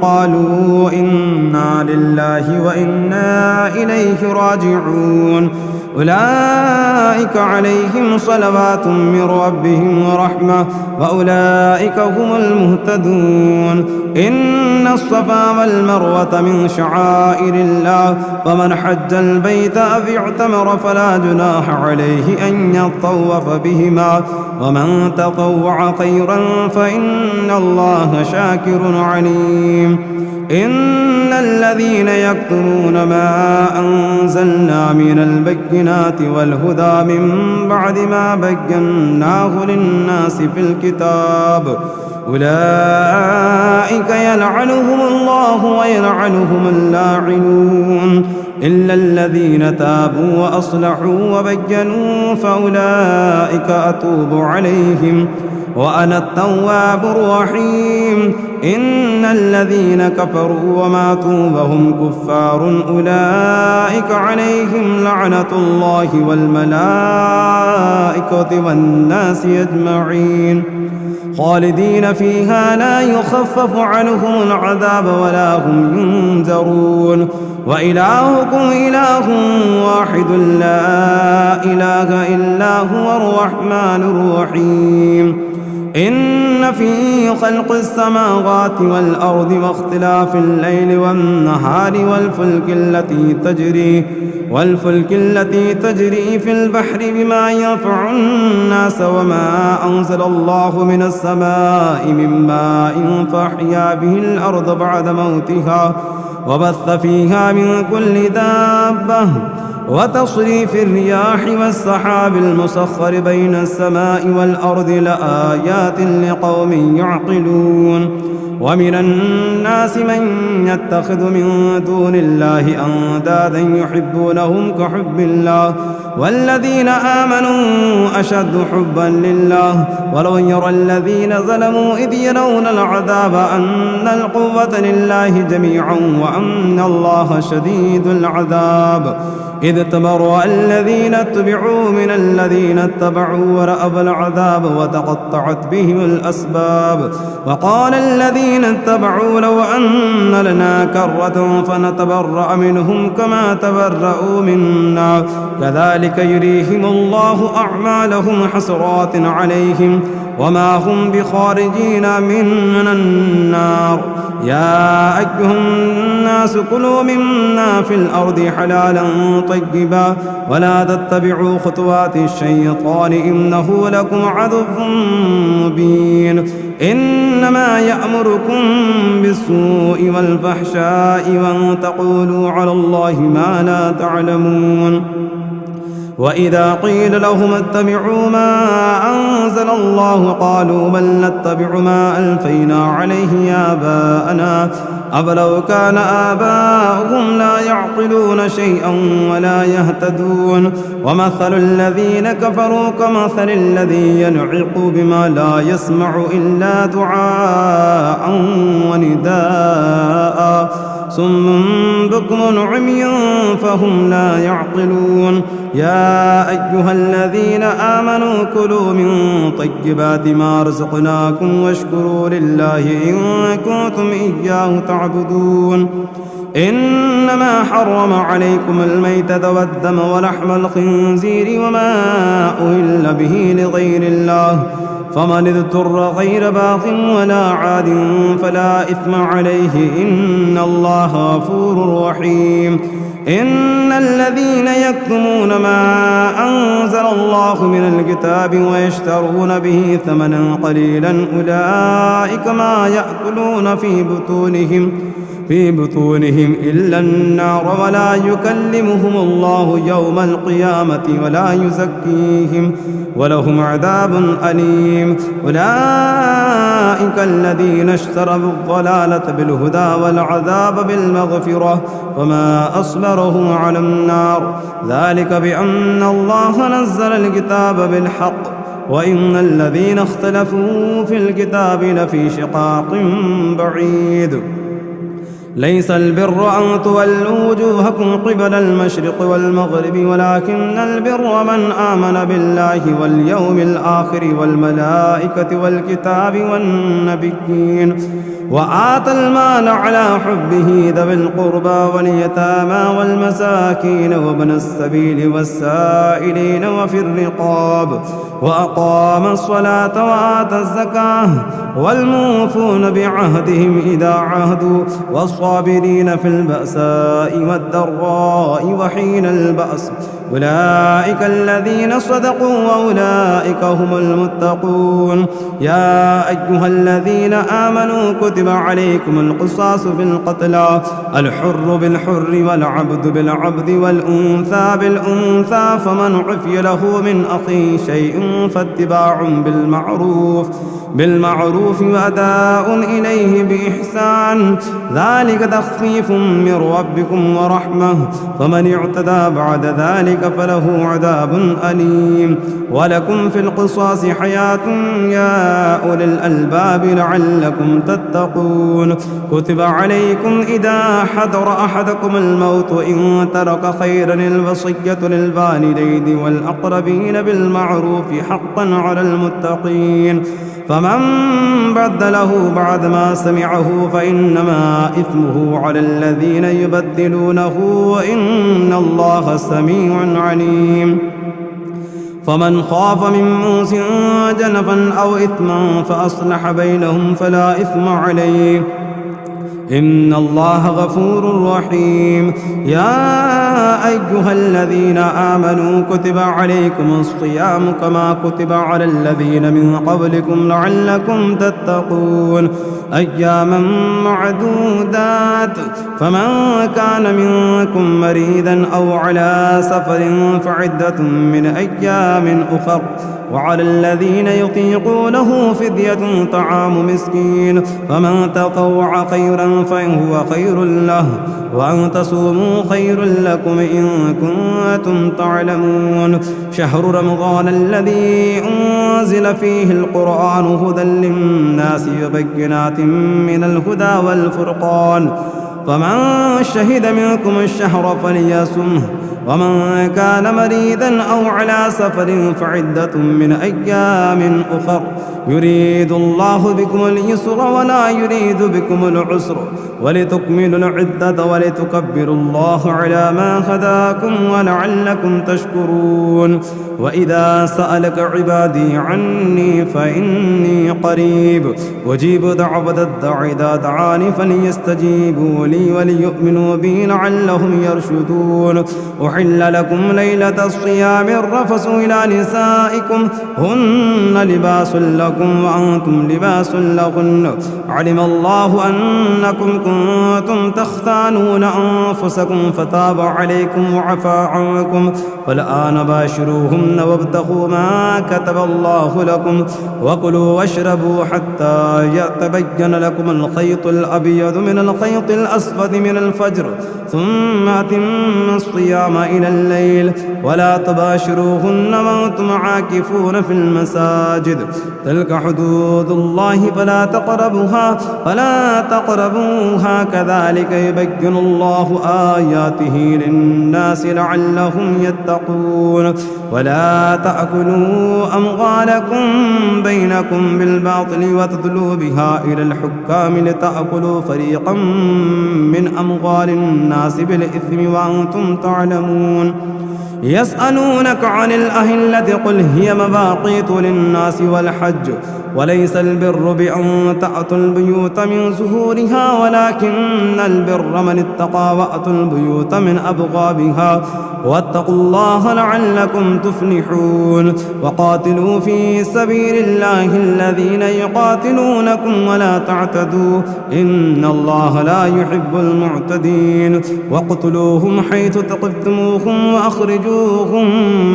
قالوا إنا لله وإنا إليه راجعون. أولئك عليهم صلوات من ربهم ورحمة وأولئك هم المهتدون. إن الصفا والمروة من شعائر الله فمن حج البيت أو اعتمر فلا جناح عليه أن يطوف بهما ومن تطوع خيرا فإن الله شاكر عليم. إن الذين يكتمون ما أنزلنا من البينات والهدى من بعد ما بيناه للناس في الكتاب أولئك يلعنهم الله ويلعنهم اللاعنون إلا الذين تابوا وأصلحوا وبينوا فأولئك أتوب عليهم وأنا التواب الرحيم. إن الذين كفروا وماتوا وهم كفار أولئك عليهم لعنة الله والملائكة والناس أجمعين خالدين فيها لا يخفف عنهم العذاب ولا هم ينذرون. وإلهكم إله واحد لا إله إلا هو الرحمن الرحيم. إن في خلق السماوات والأرض واختلاف الليل والنهار والفلك التي تجري في البحر بما ينفع الناس وما أنزل الله من السماء من ماء فأحيا به الأرض بعد موتها وبث فيها من كل دابة وتصريف الرياح والسحاب المسخر بين السماء والأرض لآيات لقوم يعقلون. ومن الناس من يتخذ من دون الله أندادا يحبونهم كحب الله والذين آمنوا أشد حبا لله ولو يرى الذين ظلموا إذ يرون العذاب أن القوة لله جميعا وأن الله شديد العذاب. إذ تبرأ الذين اتبعوا من الذين اتبعوا ورأوا العذاب وتقطعت بهم الأسباب. وقال الذين اتبعوا لو أن لنا كرة فنتبرأ منهم كما تبرأوا منا كذلك يريهم الله أعمالهم حسرات عليهم وما هم بخارجين من النار. يا أيها الناس كلوا مما في الأرض حلالا طيبا ولا تتبعوا خطوات الشيطان إنه لكم عدو مبين. إنما يأمركم بالسوء والفحشاء وأن تقولوا على الله ما لا تعلمون. وإذا قيل لهم اتبعوا ما أنزل الله قالوا بل نتبع ما ألفينا عليه آباءنا أولو كان آباؤهم لا يعقلون شيئا ولا يهتدون. ومثل الذين كفروا كمثل الذي ينعق بما لا يسمع إلا دعاء ونداء صم بكم عمي فهم لا يعقلون. يا أيها الذين آمنوا كلوا من طيبات ما رزقناكم واشكروا لله إن كنتم إياه تعبدون. إنما حرم عليكم الميتة والدم ولحم الخنزير وما أهل به لغير الله فمن اضطر غير باغ ولا عاد فلا إثم عليه إن الله غفور رحيم. إن الذين يكتمون ما أنزل الله من الكتاب ويشترون به ثمنا قليلا أولئك ما يأكلون في بطونهم في بطونهم إلا النار ولا يكلمهم الله يوم القيامة ولا يزكيهم ولهم عذاب أليم. أولئك الذين اشتروا الضلالة بالهدى والعذاب بالمغفرة فما أصبرهم على النار ذلك بأن الله نزل الكتاب بالحق وإن الذين اختلفوا في الكتاب لفي شقاق بعيد. ليس البر أن تولوا وجوهكم قبل المشرق والمغرب ولكن البر من آمن بالله واليوم الآخر والملائكة والكتاب والنبيين وآتى المال على حبه ذوي القربى واليتامى والمساكين وابن السبيل والسائلين وفي الرقاب وأقام الصلاة وآتى الزكاة والموفون بعهدهم إذا عهدوا والصابرين في البأساء والضراء وحين البأس أولئك الذين صدقوا وأولئك هم المتقون. يا أيها الذين آمنوا كتب عليكم القصاص في القتلى الحر بالحر والعبد بالعبد والأنثى بالأنثى فمن عفي له من أخيه شيء فاتباع بالمعروف وأداء إليه بإحسان ذلك تخفيف من ربكم ورحمة فمن اعتدى بعد ذلك فله عذاب أليم. ولكم في القصاص حياة يا أولي الألباب لعلكم تتقون. كتب عليكم إذا حضر أحدكم الموت إن ترك خيرا الوصية للوالدين والأقربين بالمعروف حقا على المتقين فمن بدله بعد ما سمعه فإنما إثمه على الذين يبدلونه وإن الله سميع عليم. فمن خاف من موص جنفا أو إثما فأصلح بينهم فلا إثم عليه إن الله غفور رحيم. يا أيها الذين آمنوا كتب عليكم الصيام كما كتب على الذين من قبلكم لعلكم تتقون أياما معدودات فمن كان منكم مريضا أو على سفر فعدة من أيام أخر وعلى الذين يطيقونه فدية طعام مسكين فمن تطوع خيرا فهو خير له وأن تصوموا خير لكم إن كنتم تعلمون. شهر رمضان الذي أنزل فيه القرآن هدى للناس وبينات من الهدى والفرقان فمن شهد منكم الشهر فليصمه ومن كان مريضا أو على سفر فعدة من أيام أخر يريد الله بكم اليسر ولا يريد بكم العسر ولتكملوا العدة ولتكبروا الله على ما هداكم ولعلكم تشكرون. وإذا سألك عبادي عني فإني قريب أجيب دعوة الداع إذا دعاني فليستجيبوا لي وليؤمنوا بي لعلهم يرشدون. أحل لكم ليلة الصيام الرفث إلى نسائكم هن لباس لكم وأنتم لباس لهن علم الله أنكم كنتم تختانون أنفسكم فتاب عليكم وعفى عنكم فالآن باشروهن وابتغوا ما كتب الله لكم وكلوا واشربوا حتى يتبين لكم الخيط الأبيض من الخيط الأسود من الفجر ثم أتموا الصيام إلى الليل ولا تباشروهن وأنتم عاكفون في المساجد تلك حدود الله فلا تقربوها كذلك يبين الله آياته للناس لعلهم يتقون. ولا تأكلوا أموالكم بينكم بالباطل وتدلوا بها إلى الحكام لتأكلوا فريقا من أموال الناس بالإثم وأنتم تعلمون. يسألونك عن الأهلة قل هي مواقيت للناس والحج وليس البر بأن تأتوا البيوت من ظهورها ولكن البر من اتقى وأتوا البيوت من أبوابها واتقوا الله لعلكم تفلحون وقاتلوا في سبيل الله الذين يقاتلونكم ولا تعتدوا إن الله لا يحب المعتدين واقتلوهم حيث ثقفتموهم وأخرجوهم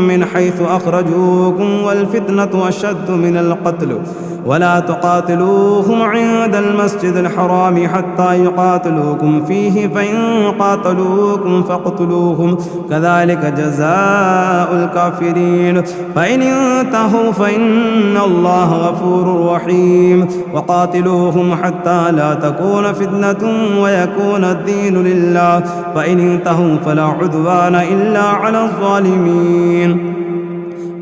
من حيث أخرجوكم والفتنة أشد من القتل ولا تقاتلوهم عند المسجد الحرام حتى يقاتلوكم فيه فإن قاتلوكم فاقتلوهم كذلك جزاء الكافرين فإن انتهوا فإن الله غفور رحيم وقاتلوهم حتى لا تكون فتنة ويكون الدين لله فإن انتهوا فلا عدوان إلا على الظالمين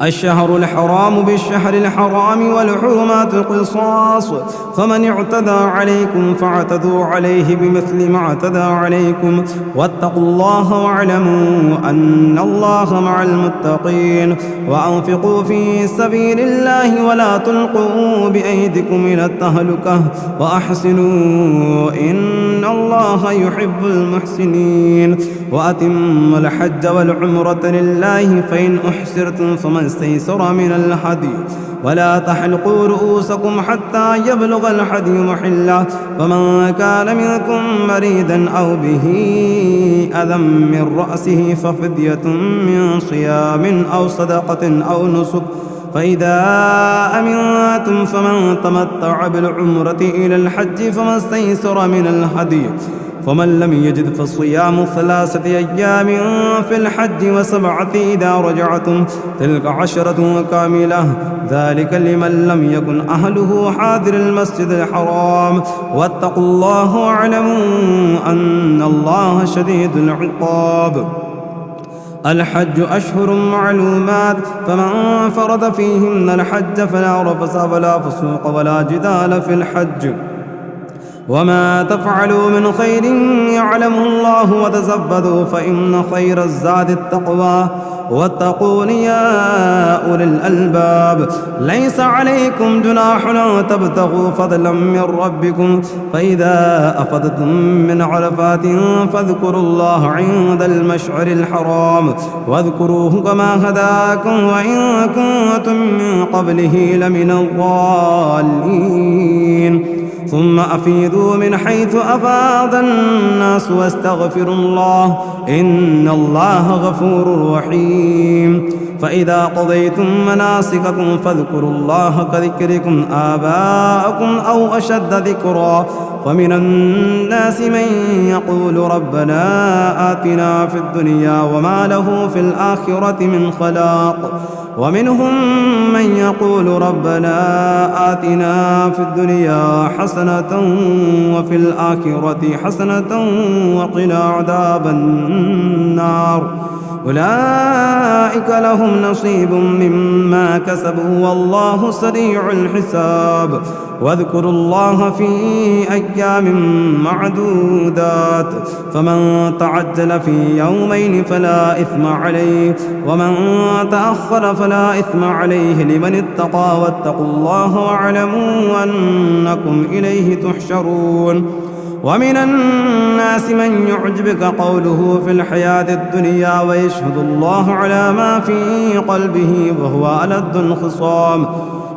الشهر الحرام بالشهر الحرام والحرمات قصاص فمن اعتدى عليكم فاعتدوا عليه بمثل ما اعتدى عليكم واتقوا الله واعلموا أن الله مع المتقين وأنفقوا في سبيل الله ولا تلقوا بأيديكم إلى التهلكة وأحسنوا إن الله يحب المحسنين وأتموا الحج والعمرة لله فإن أحسرتم فمن استيسر من الهدي ولا تحلقوا رؤوسكم حتى يبلغ الهدي محله فمن كان منكم مريضا أو به أذى من رأسه ففدية من صيام أو صدقة أو نسك فإذا أمنتم فمن تمتع بالعمرة إلى الحج فما استيسر من الهدي فمن لم يجد فالصيام 3 أيام في الحج و7 إذا رجعتم تلك 10 كاملة ذلك لمن لم يكن أهله حاضر المسجد الحرام واتقوا الله واعلموا أن الله شديد العقاب الحج أشهر معلومات فمن فرض فيهن الحج فلا رفث ولا فسوق ولا جدال في الحج وما تفعلوا من خير يعلمه الله وتزبدوا فإن خير الزاد التقوى واتقون يا أولي الألباب ليس عليكم جناح أن تبتغوا فضلا من ربكم فإذا أفضتم من عرفات فاذكروا الله عند المشعر الحرام واذكروه كما هداكم وإن كنتم من قبله لمن الضالين ثم أفيدوا من حيث أفاض الناس واستغفروا الله إن الله غفور رحيم فإذا قضيتم مناسككم فاذكروا الله كذكركم آباءكم أو أشد ذكرا فمن الناس من يقول ربنا آتنا في الدنيا وما له في الآخرة من خلاق ومنهم من يقول ربنا آتنا في الدنيا حسنة وفي الآخرة حسنة وقنا عذاب النار أولئك لهم نصيب مما كسبوا والله سريع الحساب واذكروا الله في أيام معدودات فمن تعجل في يومين فلا إثم عليه ومن تأخر فلا إثم عليه لمن اتقى واتقوا الله واعلموا أنكم إليه تحشرون ومن الناس من يعجبك قوله في الحياة الدنيا ويشهد الله على ما في قلبه وهو ألد الخصام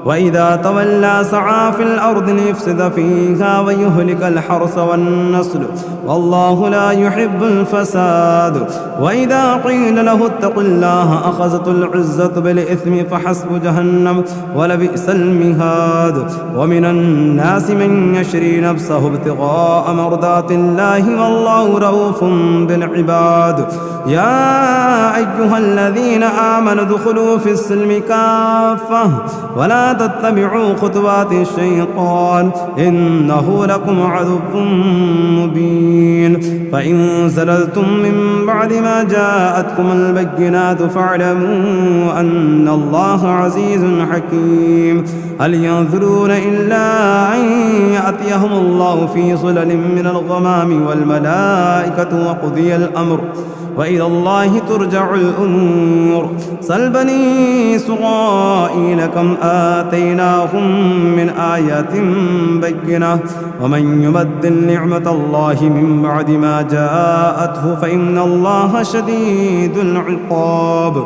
وإذا تولى سعى في الأرض ليفسد فيها ويهلك الحرث والنسل والله لا يحب الفساد وإذا قيل له اتق الله أخذته العزة بالإثم فحسب جهنم ولبئس المهاد ومن الناس من يشري نفسه ابتغاء مرضات الله والله رؤوف بالعباد يا أيها الذين آمنوا ادخلوا في السلم كافة ولا تتبعوا خطوات الشيطان إنه لكم عدو مبين فإن زللتم من بعد ما جاءتكم البينات فاعلموا أن الله عزيز حكيم هل ينظرون إلا أن يأتيهم الله في ظلل من الغمام والملائكة وقضي الأمر وإلى الله ترجع الأمور سل بني إسرائيل كم آتيناهم من آيات بينة ومن يبدل نعمة الله من بعد ما جاءته فإن الله شديد العقاب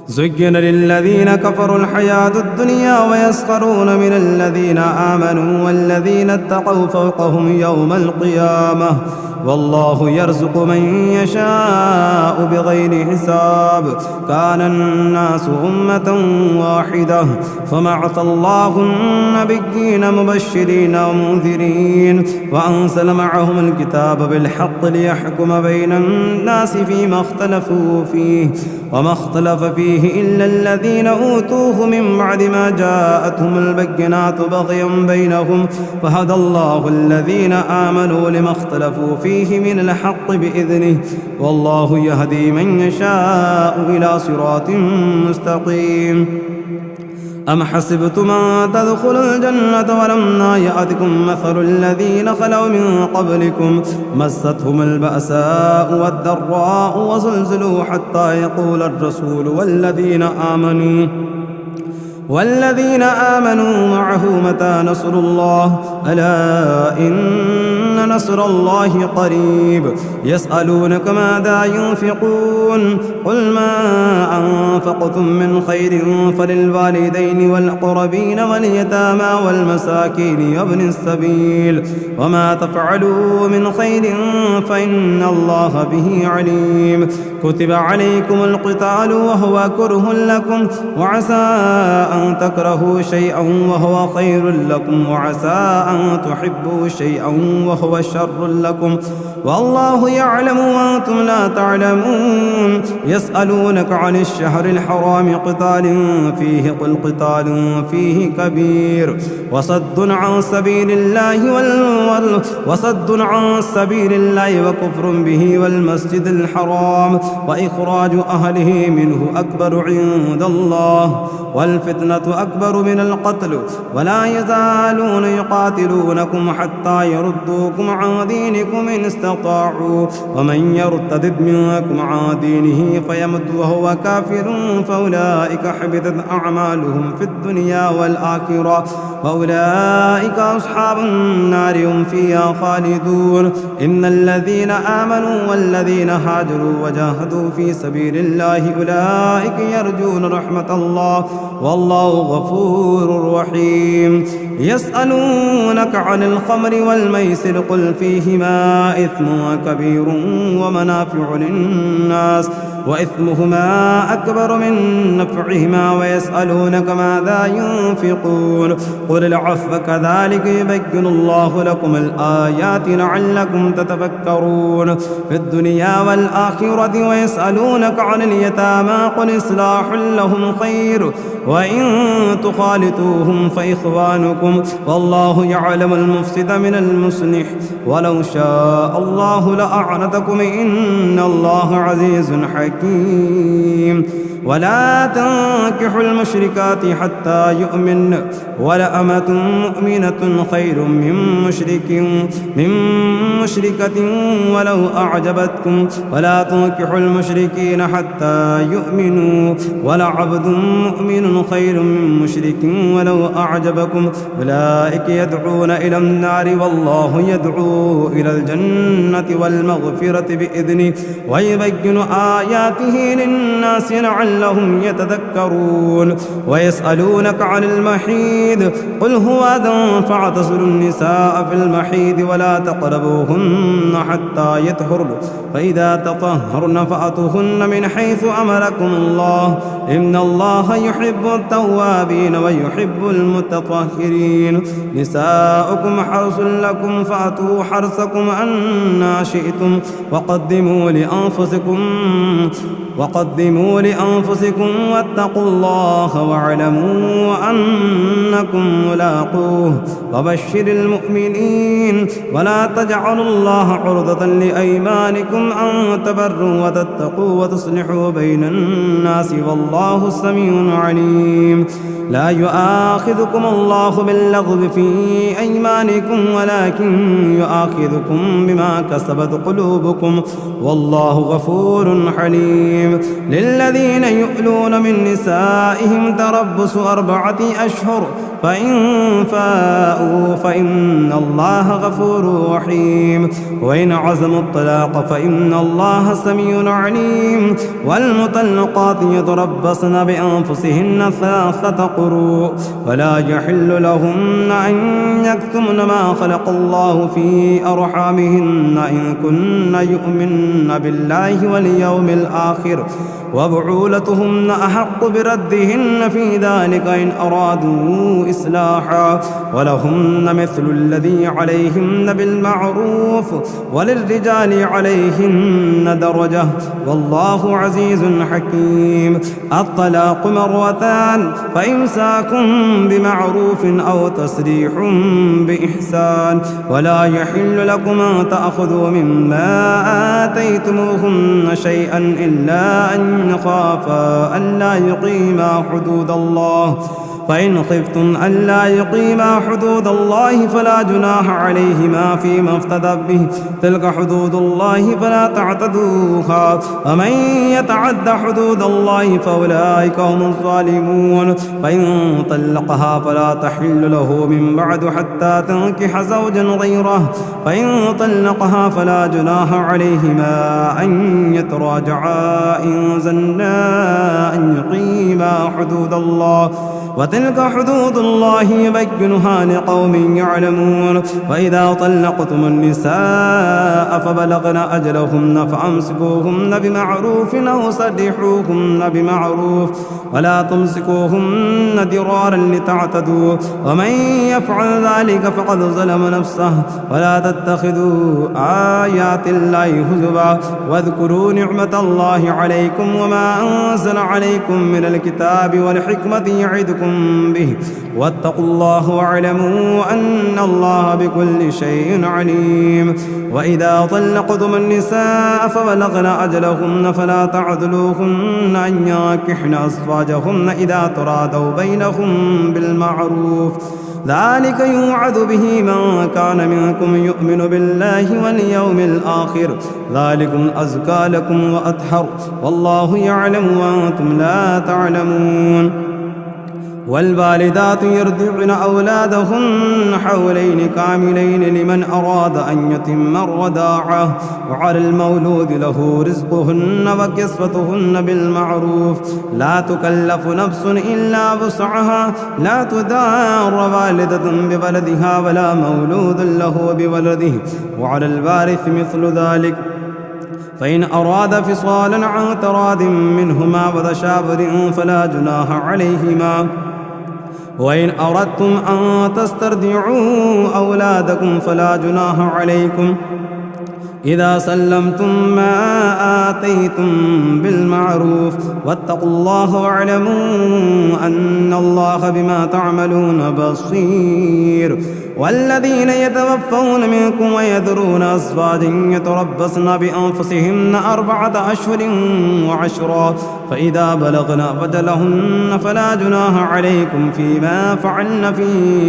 زين للذين كفروا الحياة الدنيا ويسخرون من الذين آمنوا والذين اتقوا فوقهم يوم القيامة والله يرزق من يشاء بغير حساب كان الناس أمة واحدة فبعث الله النبيين مبشرين ومنذرين وأنزل معهم الكتاب بالحق ليحكم بين الناس فيما اختلفوا فيه وما اختلف فيه إلا الذين أوتوه من بعد ما جاءتهم البينات بغيا بينهم فهدى الله الذين آمنوا لما اختلفوا فيه من الحق بإذنه والله يهدي من يشاء إلى صراط مستقيم أم حسبتم أن تدخلوا الجنة ولما يأتكم مثل الذين خلوا من قبلكم مستهم البأساء والضراء وزلزلوا حتى يقول الرسول والذين آمنوا معه متى نصر الله ألا إن نصر الله قريب يسألونك ماذا ينفقون قل ما أنفقتم من خير فللوالدين والأقربين واليتامى والمساكين وابن السبيل وما تفعلوا من خير فإن الله به عليم كتب عليكم القتال وهو كره لكم وعسى أن تكرهوا شيئا وهو خير لكم وعسى أن تحبوا شيئا وهو شر لكم والله يعلم وأنتم لا تعلمون يسألونك عن الشهر الحرام قتال فيه قل قتال فيه كبير وصد عن سبيل الله وكفر به والمسجد الحرام وإخراج أهله منه أكبر عند الله والفتنة أكبر من القتل ولا يزالون يقاتلونكم حتى يردوكم عن دينكم إن استطاعوا ومن يرتد منكم عن دينه فيمت وهو كافر فأولئك حبطت أعمالهم في الدنيا والآخرة وأولئك أصحاب النار هم فيها خالدون إن الذين آمنوا والذين هاجروا وجاهدوا في سبيل الله أولئك يرجون رحمة الله والله غفور رحيم يسألونك عن الخمر والميسر قل فيهما إثم كبير ومنافع للناس وإثمهما أكبر من نفعهما ويسألونك ماذا ينفقون قل العفو كذلك يبين الله لكم الآيات لعلكم تتفكرون في الدنيا والآخرة ويسألونك عن اليتامى قل إصلاح لهم خير وإن تخالطوهم فإخوانكم والله يعلم المفسد من المصلح ولو شاء الله لأعنتكم إن الله عزيز حكيم ولا تنكحوا المشركات حتى يؤمن ولأمة مؤمنة خير من مشركة ولو أعجبتكم ولا تنكحوا المشركين حتى يؤمنوا ولعبد مؤمن خير من مشرك ولو أعجبكم أولئك يدعون إلى النار والله يدعو إلى الجنة والمغفرة بإذنه ويبين آياته للناس لعلهم يتذكرون ويسألونك عن المحيض قل هو أذى فاعتزلوا النساء في المحيض ولا تقربوهن حتى يطهرن فإذا تطهرن فأتوهن من حيث أمركم الله إن الله يحب التوابين ويحب المتطهرين نساؤكم حرث لكم فأتوا حرثكم أنى شئتم وقدموا لأنفسكم واتقوا الله واعلموا أنكم ملاقوه وبشر المؤمنين ولا تجعلوا الله عرضة لأيمانكم أن تبروا وتتقوا وتصلحوا بين الناس والله سميع عليم لا يؤاخذكم الله باللغو في أيمانكم ولكن يؤاخذكم بما كسبت قلوبكم والله غفور حليم عليم. للذين يؤلون من نسائهم تربص 4 أشهر فإن فاءوا فإن الله غفور رحيم. وإن عزموا الطلاق فإن الله سميع عليم. والمطلقات يتربصن بأنفسهن 3 قروء ولا يحل لهن أن يكتمن ما خلق الله في أرحامهن إن كن يؤمن بالله واليوم الآخر وبعولتهن أحق بردهن في ذلك إن أرادوا إصلاحا ولهن مثل الذي عليهن بالمعروف وللرجال عليهن درجة والله عزيز حكيم. الطلاق 2 فإمساك بمعروف أو تسريح بإحسان ولا يحل لكم أن تأخذوا مما آتيتموهن شيئا إلا أن يخافا ألا يقيما حدود الله فإن خفتم ألا يقيما حدود الله فلا جناح عليهما فيما افتدت به تلك حدود الله فلا تعتدوها ومن يتعد حدود الله فأولئك هم الظالمون. فإن طلقها فلا تحل له من بعد حتى تنكح زوجا غيره فإن طلقها فلا جناح عليهما أن يتراجعا إن ظنا أن يقيما حدود الله وتلك حدود الله يبينها لقوم يعلمون. وإذا طلقتم النساء فبلغن أجلهن فأمسكوهن بمعروف أو سرحوهن بمعروف ولا تمسكوهن ضرارا لتعتدوا ومن يفعل ذلك فقد ظلم نفسه. ولا تتخذوا آيات الله هزوا واذكروا نعمة الله عليكم وما أنزل عليكم من الكتاب والحكمة يعظكم به واتقوا الله واعلموا أن الله بكل شيء عليم. وإذا طلقتم النساء فبلغن أجلهن فلا تعذلوهن أن ينكحن أزواجهن إذا ترادوا بينهم بالمعروف ذلك يوعظ به من كان منكم يؤمن بالله واليوم الآخر ذلكم أزكى لكم وأطهر والله يعلم وأنتم لا تعلمون. والوالدات يرضعن أولادهن حولين كاملين لمن أراد أن يتم الرضاعة وعلى المولود له رزقهن وكسوتهن بالمعروف لا تكلف نفس إلا وسعها لا تضار والدة بولدها ولا مولود له بولده وعلى الوارث مثل ذلك فإن أراد فصالا عن تراض منهما وتشاور فلا جناح عليهما. وإن أردتم أن تسترضعوا أولادكم فلا جناح عليكم إذا سلمتم ما آتيتم بالمعروف واتقوا الله واعلموا أن الله بما تعملون بصير. والذين يتوفون منكم ويذرون أزواجا يتربصن بأنفسهن 4 أشهر و10 فإذا بلغن أجلهن فلا جناح عليكم فيما فعلن في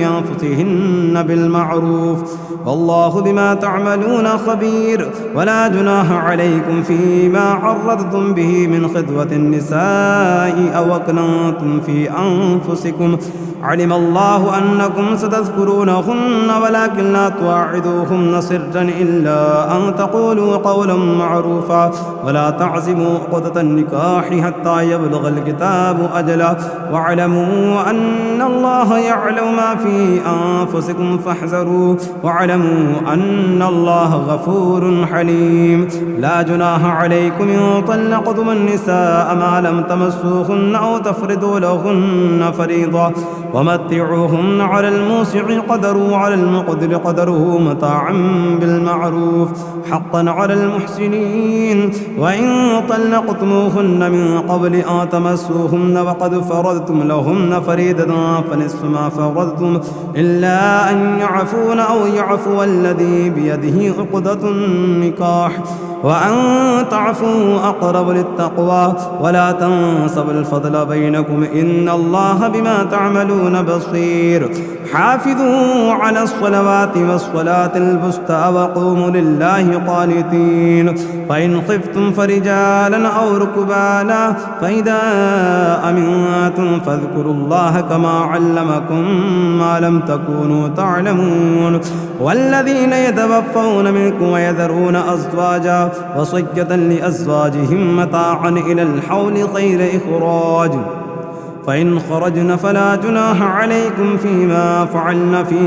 أنفسهن بالمعروف والله بما تعملون خبير. ولا جناح عليكم فيما عرضتم به من خطبة النساء أو أكننتم في أنفسكم علم الله أنكم ستذكرونهن ولكن لا تواعدوهن سرا إلا أن تقولوا قولا معروفا ولا تعزموا عقدة النكاح حتى يبلغ الكتاب أجله واعلموا أن الله يعلم ما في أنفسكم فاحذروا واعلموا أن الله غفور حليم. لا جناح عليكم إن طلقتم النساء ما لم تمسوهن أو تفرضوا لهن فريضة ومتعوهن على الموسع قدره وعلى المقدر قدره متاعا بالمعروف حقا على المحسنين. وإن طلقتموهن من قبل أن تمسوهن وقد فرضتم لهن فريضة فنصف ما فرضتم إلا أن يعفون أو يعفو الذي بيده عقدة النكاح وأن تعفوا أقرب للتقوى ولا تنسوا الفضل بينكم إن الله بما تعملون بصير حافظوا على الصلوات والصلاة الوسطى وقوموا لله قانتين فإن خفتم فرجالا أو ركبانا فإذا أمنتم فاذكروا الله كما علمكم ما لم تكونوا تعلمون والذين يتوفون منكم ويذرون أزواجا وصية لأزواجهم متاعا إلى الحول غير إخراج فإن خرجن فلا جناح عليكم فيما فعلن في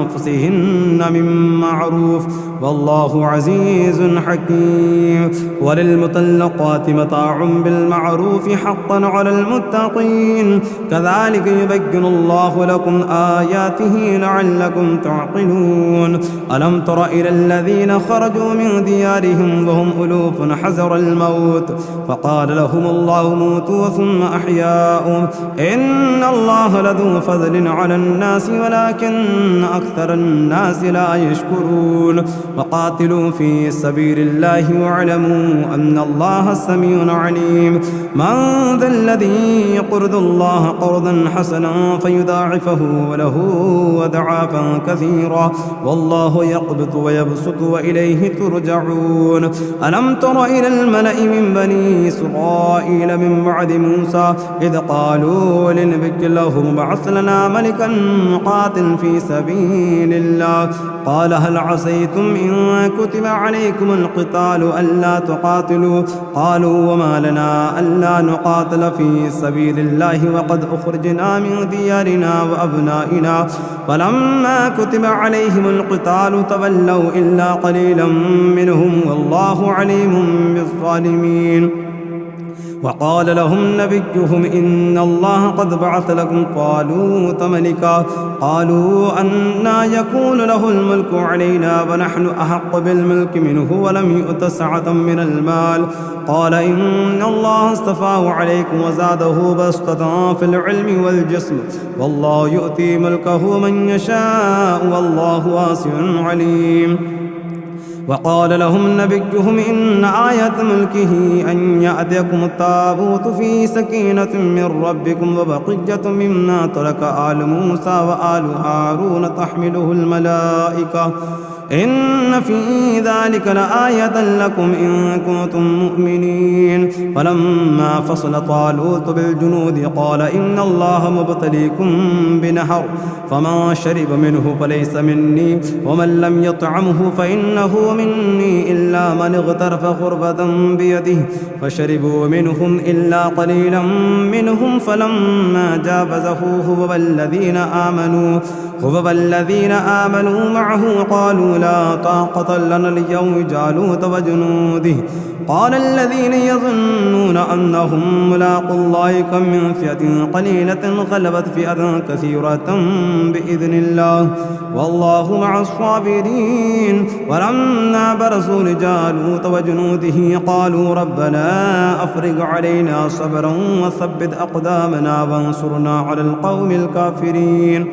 أنفسهن من معروف والله عزيز حكيم وللمطلقات متاع بالمعروف حقا على المتقين كذلك يبين الله لكم آياته لعلكم تعقلون ألم تر إلى الذين خرجوا من ديارهم وهم ألوف حذر الموت فقال لهم الله موتوا ثم أحياهم إن الله لذو فضل على الناس ولكن أكثر الناس لا يشكرون وقاتلوا في سبيل الله واعلموا أن الله سميع عليم من ذا الذي يقرض الله قرضا حسنا فيضاعفه وله أضعافا كثيرا والله يقبض ويبسط وإليه ترجعون ألم تر إلى الملأ من بني إسرائيل من بعد موسى إذ قالوا لنبي لهم بعث لنا ملكا نقاتل في سبيل الله قال هل عسيتم إن كتب عليكم القتال ألا تقاتلوا قالوا وما لنا ألا نقاتل في سبيل الله وقد أخرجنا من ديارنا وأبنائنا فلما كتب عليهم القتال تولوا إلا قليلا منهم والله عليم بالظالمين وقال لهم نبيهم إن الله قد بعث لكم طالوت ملكا قالوا أنى يكون له الملك علينا ونحن أحق بالملك منه ولم يؤت سعة من المال قال إن الله اصطفاه عليكم وزاده بسطة في العلم والجسم والله يؤتي ملكه من يشاء والله واسع عليم وقال لهم نبيهم إن آية ملكه أن يأتيكم التابوت في سكينة من ربكم وبقية مما ترك آل موسى وآل هارون تحمله الملائكة إن في ذلك لآية لكم إن كنتم مؤمنين فلما فصل طالوت بالجنود قال إن الله مبتليكم بنهر فمن شرب منه فليس مني ومن لم يطعمه فإنه مني إلا من اغترف غربة بيده فشربوا منهم إلا قليلا منهم فلما جاوزه هو والذين آمنوا معه قالوا لا طاقة لنا اليوم جالوت وجنوده قال الذين يظنون أنهم ملاقوا الله كم من فئة قليلة غلبت فئة كثيرة بإذن الله والله مع الصابرين ولما برزوا لجالوت وجنوده قالوا ربنا أفرغ علينا صبرا وثبت أقدامنا وانصرنا على القوم الكافرين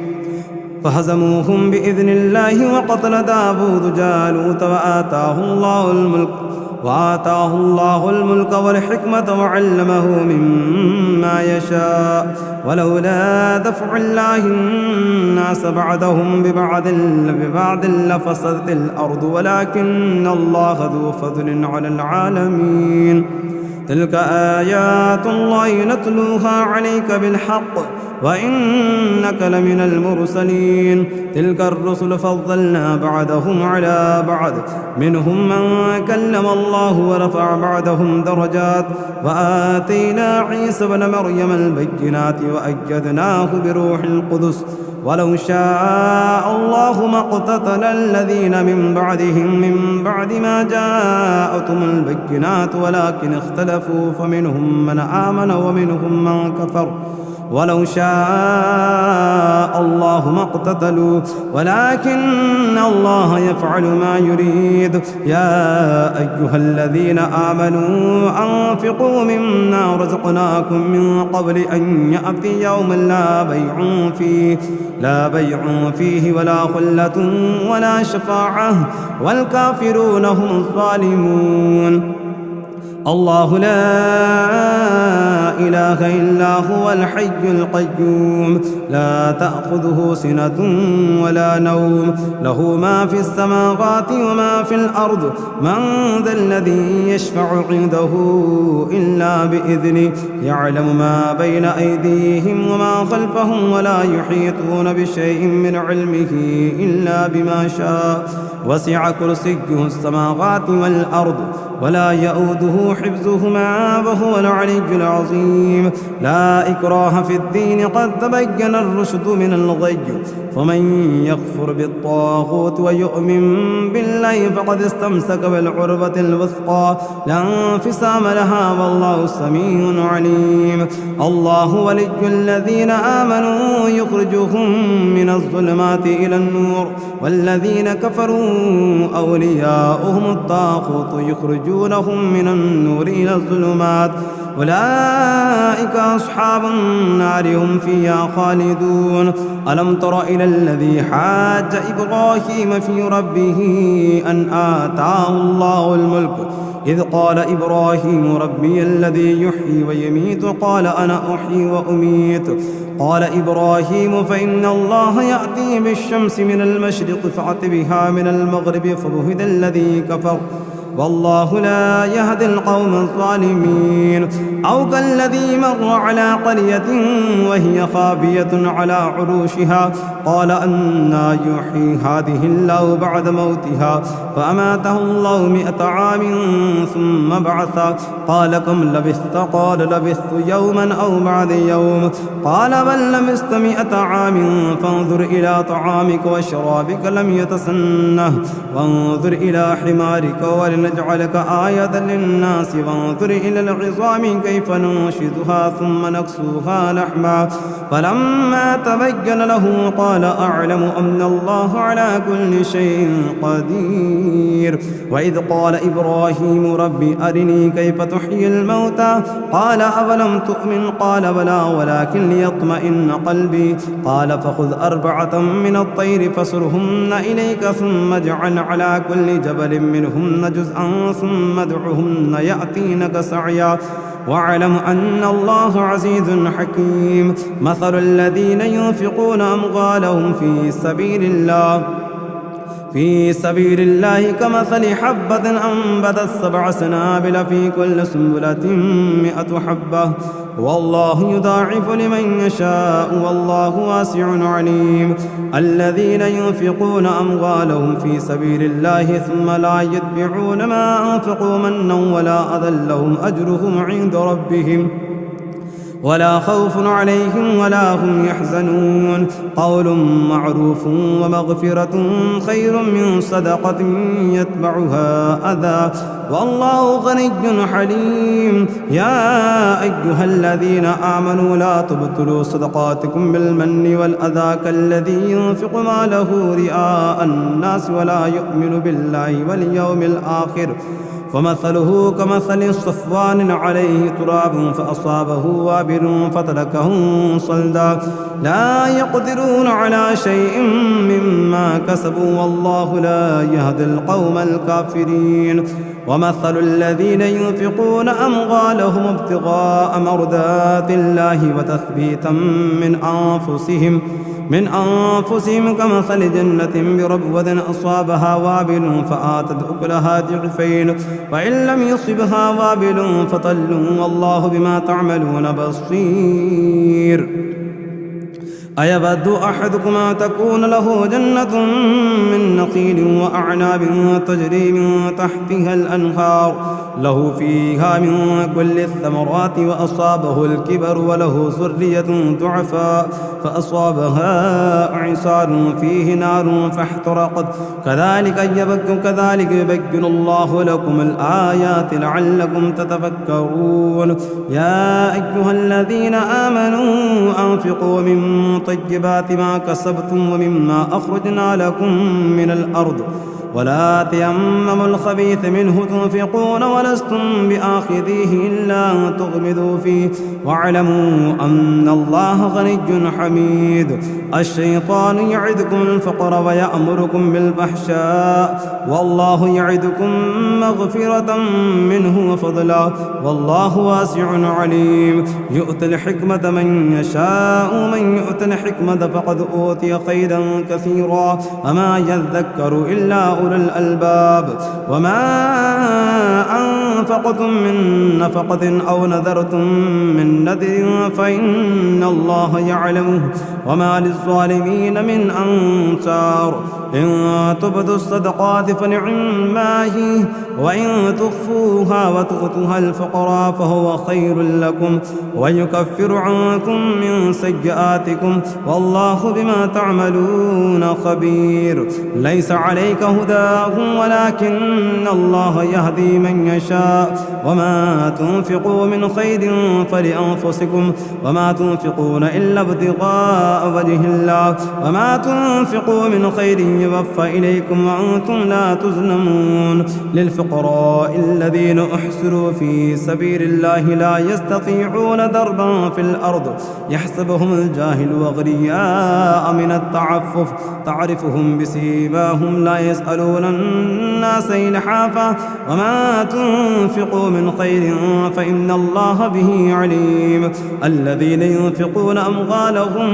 فهزموهم بإذن الله وقتل داود جالوت وآتاه الله الملك والحكمة وعلمه مما يشاء ولولا دفع الله الناس بعدهم ببعض لفسدت الأرض ولكن الله ذو فضل على العالمين تلك آيات الله نتلوها عليك بالحق وإنك لمن المرسلين تلك الرسل فضلنا بعدهم على بعد منهم من كلم الله ورفع بعدهم درجات وآتينا عيسى بن مريم البينات وأيدناه بروح القدس ولو شاء الله ما اقتتل الذين من بعدهم من بعد ما جاءتهم البينات ولكن اختلفوا فمنهم من آمن ومنهم من كفر ولو شاء الله ما اقتتلوا ولكن الله يفعل ما يريد. يا أيها الذين آمنوا أنفقوا مما رزقناكم من قبل أن يأتي يوم لا بيع فيه ولا خلة ولا شفاعة والكافرون هم الظالمون. الله لا إله إلا هو الحي القيوم لا تأخذه سنة ولا نوم له ما في السماوات وما في الأرض من ذا الذي يشفع عنده إلا بإذنه يعلم ما بين أيديهم وما خلفهم ولا يحيطون بشيء من علمه إلا بما شاء وسع كرسيه السماوات والأرض ولا يؤوده حفظهما وهو العلي العظيم. لا إكراه في الدين قد تبين الرشد من الغي فمن يكفر بالطاغوت ويؤمن بالله فقد استمسك بالعروة الوثقى لا انفصام لها والله سميع عليم. الله ولي الذين آمنوا يخرجهم من الظلمات إلى النور والذين كفروا أولياؤهم الطاغوت يخرجونهم من النور إلى الظلمات أولئك أصحاب النار هم فيها خالدون. ألم تر إلى الذي حاج إبراهيم في ربه أن آتاه الله الملك إذ قال إبراهيم ربي الذي يحيي ويميت قال أنا أحيي وأميت قال إبراهيم فإن الله يأتي بالشمس من المشرق فأت بها من المغرب فبهت الذي كفر والله لا يهدي القوم الظالمين. أو كالذي مر على قرية وهي خاوية على عروشها قال أنى يحيي هذه الله بعد موتها فأماته الله 100 عام ثم بعث قال كم لبثت قال لبثت يوما أو بعد يوم قال بل لبثت 100 عام فانظر إلى طعامك وشرابك لم يتسنه وانظر إلى حمارك ولنجعلك آية للناس وانظر إلى العظام كيف ننشزها ثم نكسوها لحما فلما تبين له قال أعلم أن الله على كل شيء قدير. وإذ قال إبراهيم ربي أرني كيف تحيي الموتى قال أولم تؤمن قال بلى ولكن ليطمئن قلبي قال فخذ 4 من الطير فصرهن إليك ثم اجعل على كل جبل منهن جزءا ثم ادعهن يأتينك سعيا واعلم أن الله عزيز حكيم. مثل الذين ينفقون أموالهم في سبيل الله كمثل حبة أنبتت 7 سنابل في كل سنبلة 100 حبة والله يضاعف لمن يشاء والله واسع عليم. الذين ينفقون أموالهم في سبيل الله ثم لا يتبعون ما أنفقوا منا ولا أذى لهم أجرهم عند ربهم ولا خوف عليهم ولا هم يحزنون. قول معروف ومغفرة خير من صدقة يتبعها أذى والله غني حليم. يا أيها الذين آمنوا لا تبطلوا صدقاتكم بالمن والأذى كالذي ينفق ماله رئاء الناس ولا يؤمن بالله واليوم الآخر فمثله كمثل صفوان عليه تراب فأصابه وابل فتركه صلدا لا يقدرون على شيء مما كسبوا والله لا يهدي القوم الكافرين. ومثل الذين ينفقون أموالهم ابتغاء مرضات الله وتثبيتا من أنفسهم كمثل جنة بربوة أصابها وابل فآتت أكلها ضعفين وإن لم يصبها وابل فطل والله بما تعملون بصير. أيود أحدكم أن تكون له جنة من نخيل وأعناب تجري من تحتها الأنهار له فيها من كل الثمرات وأصابه الكبر وله ذرية ضعفاء فأصابها إعصار فيه نار فاحترقت كذلك يبين الله لكم الآيات لعلكم تتفكرون. يا أيها الذين آمنوا أنفقوا من طيبات ما كسبتم ومما أخرجنا لكم من الأرض ولا تيمموا الخبيث منه تنفقون ولستم بآخذيه إلا أن تغمضوا فيه واعلموا أن الله غني حميد. الشيطان يعدكم الفقر ويأمركم بالفحشاء والله يعدكم مغفرة منه وفضلا والله واسع عليم. يؤتي الحكمة من يشاء ومن يؤت الحكمة فقد أوتي خيرا كثيرا وما يذكر إلا أولو الألباب. وما أنفقتم من نفقة أو نذرتم من نذر فإن الله يعلمه وما للظالمين من أنصار. إن تبدوا الصدقات فنعما هي وإن تخفوها وتؤتوها الفقراء فهو خير لكم ويكفر عنكم من سيئاتكم والله بما تعملون خبير. ليس عليك هداهم ولكن الله يهدي من يشاء وما تنفقوا من خير فلأنفسكم وما تنفقون إلا ابتغاء وجه الله وما تنفقوا من خير يوفى إليكم وأنتم لا تظلمون. للفقراء الذين أحصروا في سبيل الله لا يستطيعون ضربا في الأرض يحسبهم الجاهل أغنياء من التعفف تعرفهم بسيماهم لا يسألون الناس إلحافا وما تنفقوا من خير فإن الله به عليم. الذين ينفقون أموالهم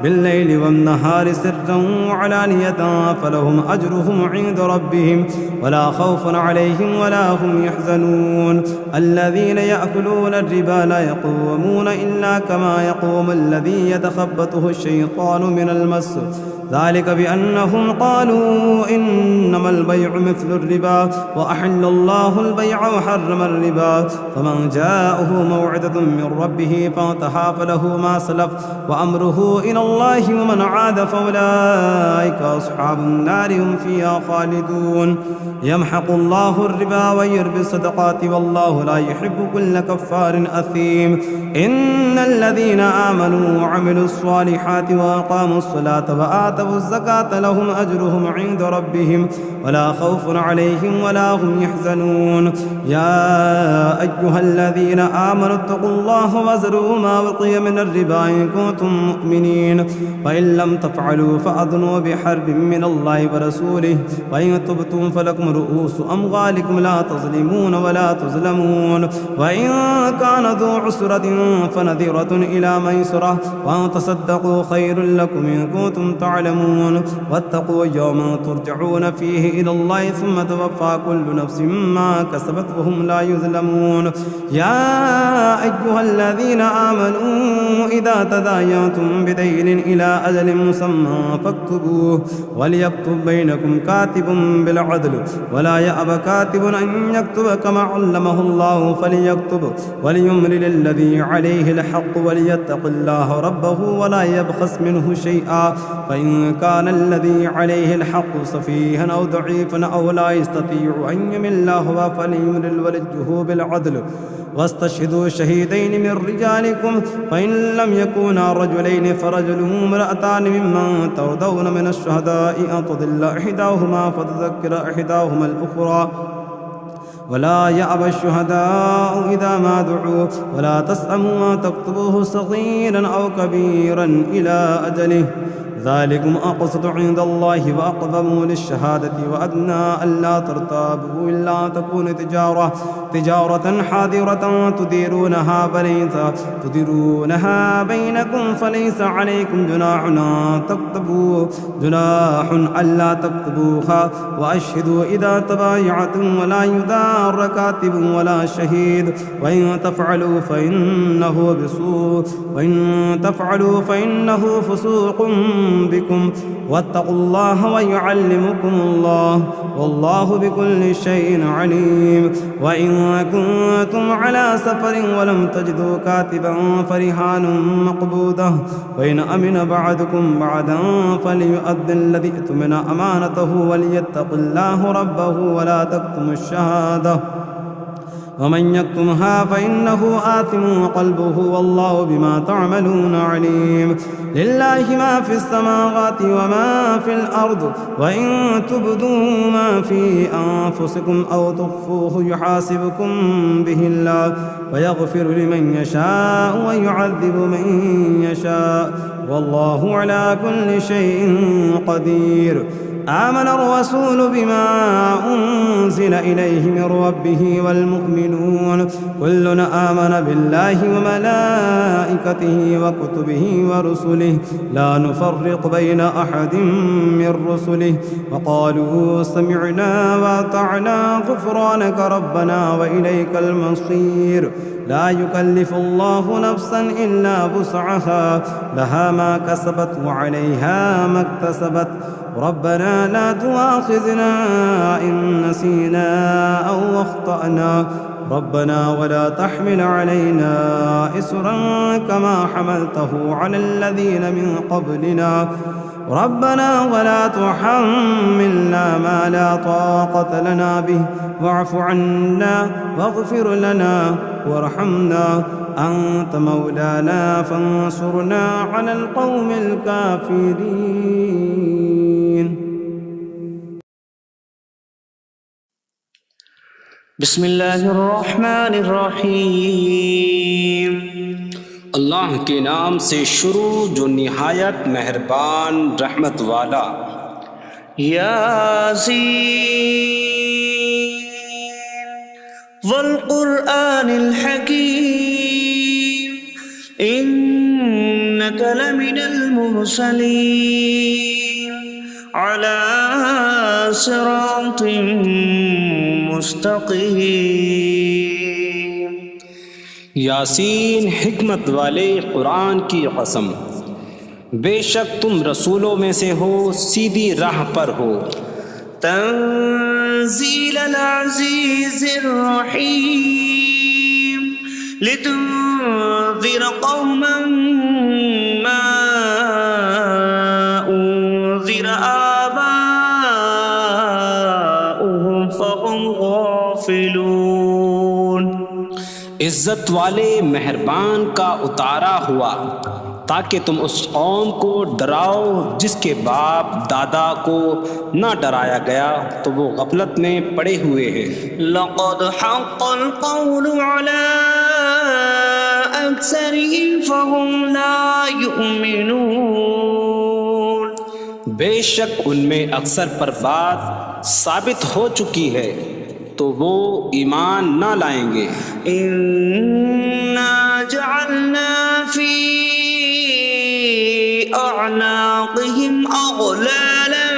بالليل والنهار سرا وعلانية فلهم أجرهم عند ربهم ولا خوف عليهم ولا هم يحزنون. الذين يأكلون الربا لا يقومون إلا كما يقوم الذي يتخبطه الشيطان من المس ذلك بأنهم قالوا إنما البيع مثل الربا وأحل الله البيع وحرم الربا فمن جاءه موعظة من ربه فانتهى فله ما سلف وأمره إلى الله ومن عاد فأولئك أصحاب النار هم فيها خالدون. يمحق الله الربا ويربي الصدقات والله لا يحب كل كفار أثيم. إن الذين آمنوا وعملوا الصالحات وأقاموا الصلاة وآتوا الزكاة لهم أجرهم عند ربهم ولا خوف عليهم ولا هم يحزنون. يا أيها الذين آمنوا اتقوا الله وذروا ما بقي من الربا إن كنتم مؤمنين فإن لم تفعلوا فأذنوا بحرب من الله ورسوله وإن تبتم فلكم رؤوس أموالكم لا تظلمون ولا تظلمون. وإن كان ذو عسرة فنذرة إلى ميسرة وأن تصدقوا خير لكم إن كنتم تعلمون. واتقوا يوما ترجعون فيه إلى الله ثم توفى كل نفس ما كسبت وهم لا يظلمون. يا أيها الذين آمنوا إذا تداينتم بدين إلى أجل مسمى فاكتبوه وليكتب بينكم كاتب بالعدل ولا يأب كاتب أن يكتب كما علمه الله فليكتب وليملل الذي عليه الحق وليتق الله ربه ولا يبخس منه شيئا فإن كان الذي عليه الحق سفيها أو ضعيفا أو لا يستطيع أن يمل هو فليملل وليه بالعدل واستشهدوا شهيدين من رجالكم فإن لم يكونا رجلين فرجل وامرأتان ممن ترضون من الشهداء أن تضل إحداهما فتذكر إحداهما الأخرى ولا يأبى الشهداء إذا ما دعوا ولا تسأموا أن تكتبوه صغيرا أو كبيرا إلى أجله ذلكم أقسط عند الله وأقدم للشهادة وأدنى ألا ترتابوا إلا تكون تجارة حاضرة تديرونها بينكم فليس عليكم جناح ألا تكتبوها وأشهدوا إذا تبايعتم ولا يدار كاتب ولا شهيد وإن تفعلوا فإنه فسوق بكم واتقوا الله ويعلمكم الله والله بكل شيء عليم. وإن كنتم على سفر ولم تجدوا كاتبا فرهان مقبوضة وإن أمن بعضكم بعضا فليؤد الذي اؤتمن أمانته وليتق الله ربه ولا تكتموا الشهادة ومن يكتمها فإنه آثم قلبه والله بما تعملون عليم. لله ما في السماوات وما في الأرض وإن تبدوا ما في أنفسكم أو تخفوه يحاسبكم به الله فيغفر لمن يشاء ويعذب من يشاء والله على كل شيء قدير. آمن الرسول بما أنزل إليه من ربه والمؤمنون كلنا آمن بالله وملائكته وكتبه ورسله لا نفرق بين أحد من رسله وقالوا سمعنا وأطعنا غفرانك ربنا وإليك المصير. لا يكلف الله نفسا إلا وسعها لها ما كسبت وعليها ما اكتسبت ربنا لا تؤاخذنا إن نسينا أو أخطأنا ربنا ولا تحمل علينا إصرا كما حملته على الذين من قبلنا ربنا ولا تحملنا ما لا طاقة لنا به واعف عنا واغفر لنا وارحمنا أنت مولانا فانصرنا على القوم الكافرين. بسم اللہ الرحمن الرحیم. اللہ کے نام سے شروع جو نہایت مہربان رحمت والا. یاسین والقرآن الحکیم انک لمن المرسلین علی صراط مستقیم. یاسین حکمت والے قرآن کی قسم، بے شک تم رسولوں میں سے ہو سیدھی راہ پر ہو. تنزیل العزیز الرحیم لتنذر قوما ما انذر آباؤهم فهم غافلون. عزت والے مہربان کا اتارا ہوا تاکہ تم اس قوم کو ڈراؤ جس کے باپ دادا کو نہ ڈرایا گیا تو وہ غفلت میں پڑے ہوئے ہیں. لقد حق القول على أكثرهم فهم لا يؤمنون. بے شک ان میں اکثر پر بات ثابت ہو چکی ہے تو وہ ایمان نہ لائیں گے. إنا جعلنا في أعناقهم أغلالا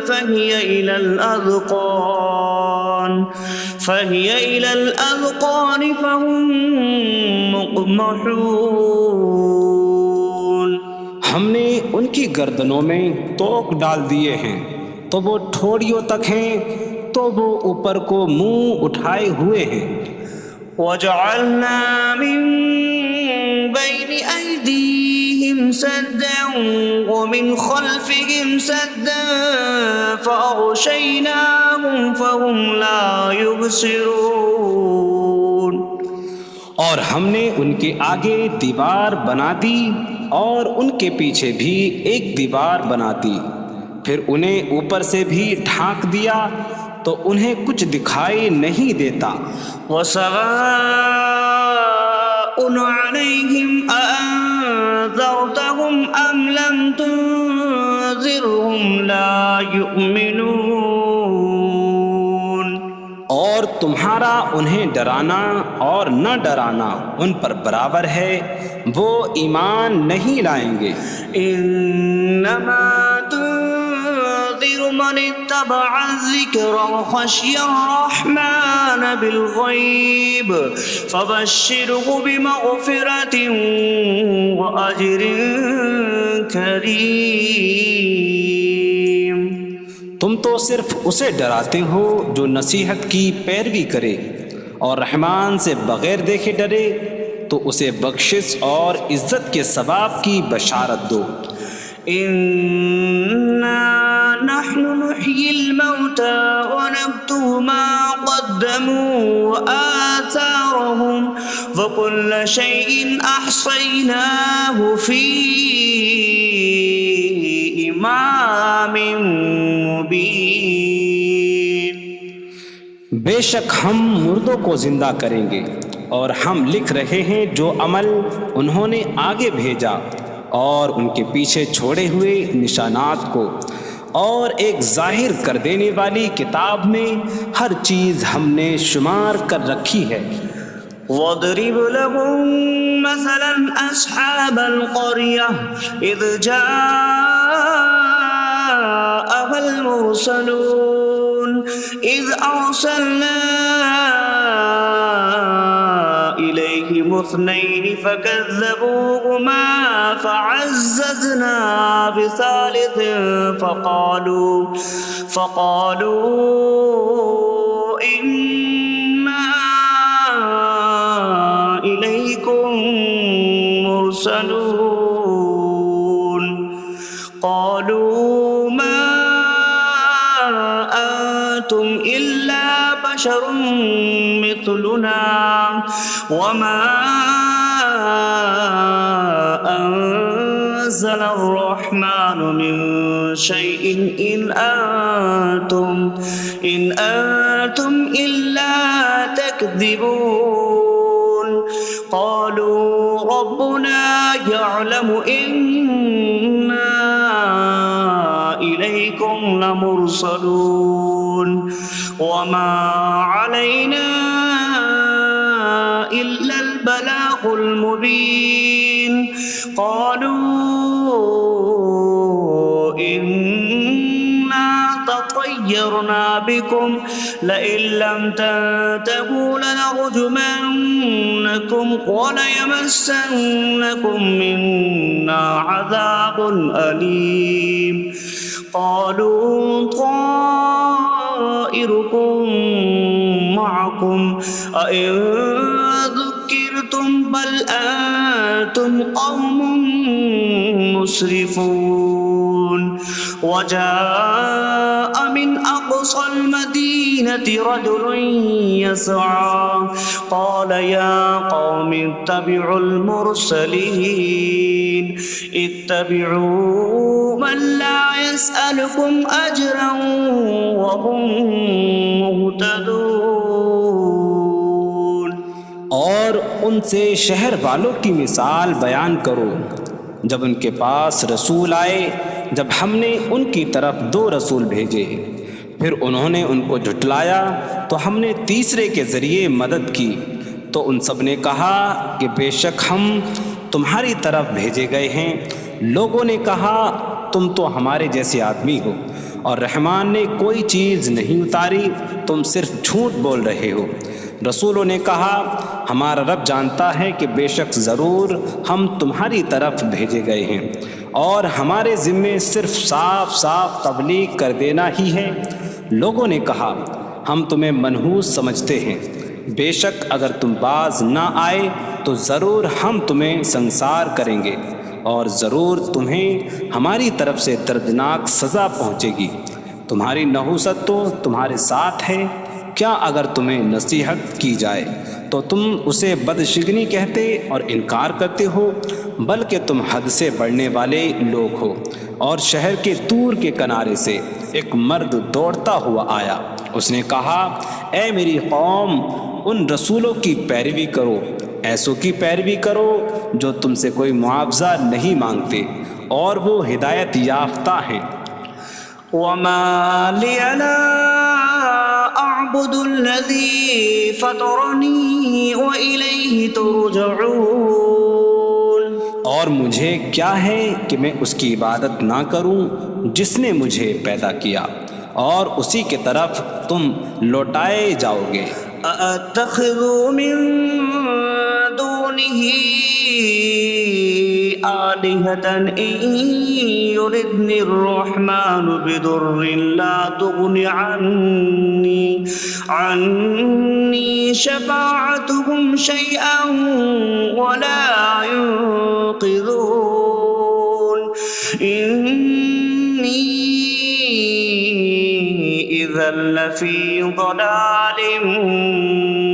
فهي إلى الأذقان فهم مقمحون. ہم نے ان کی گردنوں میں توق ڈال دیے ہیں تو وہ ٹھوڑیوں تک ہیں تو وہ اوپر کو منہ اٹھائے ہوئے ہیں. وجعلنا من بين أيديهم سدا ومن خلفهم سدا فأغشيناهم فهم لا يبصرون. اور ہم نے ان کے آگے دیوار بنا دی اور ان کے پیچھے بھی ایک دیوار بنا دی، پھر انہیں اوپر سے بھی ڈھانک دیا تو انہیں کچھ دکھائی نہیں دیتا. وسواء عليهم أأنذرتهم أم لم تنذرهم لا يؤمنون. اور تمہارا انہیں ڈرانا اور نہ ڈرانا ان پر برابر ہے، وہ ایمان نہیں لائیں گے. انما تنذر من اتبع الذكر وخشي الرحمن بالغيب فبشره بمغفرة وأجر کریم۔ تم تو صرف اسے ڈراتے ہو جو نصیحت کی پیروی کرے اور رحمان سے بغیر دیکھے ڈرے، تو اسے بخشش اور عزت کے ثواب کی بشارت دو۔ إنا نحن نحيي الموتى ونكتب ما قدموا وآثارهم وكل شيء أحصيناه في إمام مبين۔ بے شک ہم مردوں کو زندہ کریں گے اور ہم لکھ رہے ہیں جو عمل انہوں نے آگے بھیجا اور ان کے پیچھے چھوڑے ہوئے نشانات کو، اور ایک ظاہر کر دینے والی کتاب میں ہر چیز ہم نے شمار کر رکھی ہے۔ واضرب لهم مثلا أصحاب القرية إذ جاءها المرسلون إذ أرسلنا إليهم اثنين فكذبوهما فعززنا بثالث فقالوا إنا إليكم مرسلون قالوا ما أنتم إلا بشر مثلنا وما أنزل الرحمن من شيء إن أنتم إلا تكذبون قالوا ربنا يعلم إنا إليكم لمرسلون وما علينا إلا البلاغ المبين قالوا إنا تطيرنا بكم لئن لم تنتهوا لنرجمنكم وليمسنكم منا عذاب أليم قالوا طائركم معكم أئن ذكرتم بل أنتم قوم مسرفون وجاء من أقصى المدينة رجل يسعى قال يا قوم اتبعوا المرسلين اتبعوا من لا يسألكم أجرا وهم مهتدون۔ اور ان سے شہر والوں کی مثال بیان کرو جب ان کے پاس رسول آئے، جب ہم نے ان کی طرف 2 رسول بھیجے، پھر انہوں نے ان کو جھٹلایا تو ہم نے تیسرے کے ذریعے مدد کی، تو ان سب نے کہا کہ بے شک ہم تمہاری طرف بھیجے گئے ہیں۔ لوگوں نے کہا تم تو ہمارے جیسے آدمی ہو اور رحمان نے کوئی چیز نہیں اتاری، تم صرف جھوٹ بول رہے ہو۔ رسولوں نے کہا ہمارا رب جانتا ہے کہ بے شک ضرور ہم تمہاری طرف بھیجے گئے ہیں اور ہمارے ذمے صرف صاف صاف تبلیغ کر دینا ہی ہے۔ لوگوں نے کہا ہم تمہیں منحوس سمجھتے ہیں، بے شک اگر تم باز نہ آئے تو ضرور ہم تمہیں سنسار کریں گے اور ضرور تمہیں ہماری طرف سے دردناک سزا پہنچے گی۔ تمہاری نحوست تو تمہارے ساتھ ہے، کیا اگر تمہیں نصیحت کی جائے تو تم اسے بدشگنی کہتے اور انکار کرتے ہو، بلکہ تم حد سے بڑھنے والے لوگ ہو۔ اور شہر کے دور کے کنارے سے ایک مرد دوڑتا ہوا آیا، اس نے کہا اے میری قوم، ان رسولوں کی پیروی کرو، ایسوں کی پیروی کرو جو تم سے کوئی معاوضہ نہیں مانگتے اور وہ ہدایت یافتہ ہیں۔ وما لي لا أعبد الذي فطرني وإليه ترجعون۔ اور مجھے کیا ہے کہ میں اس کی عبادت نہ کروں جس نے مجھے پیدا کیا اور اسی کی طرف تم لوٹائے جاؤ گے۔ أأتخذ من دونه آلهة إن يردني الرحمن بضر لا تغن عني شفاعتهم شيئا ولا ينقذون إني إذا لفي ضلال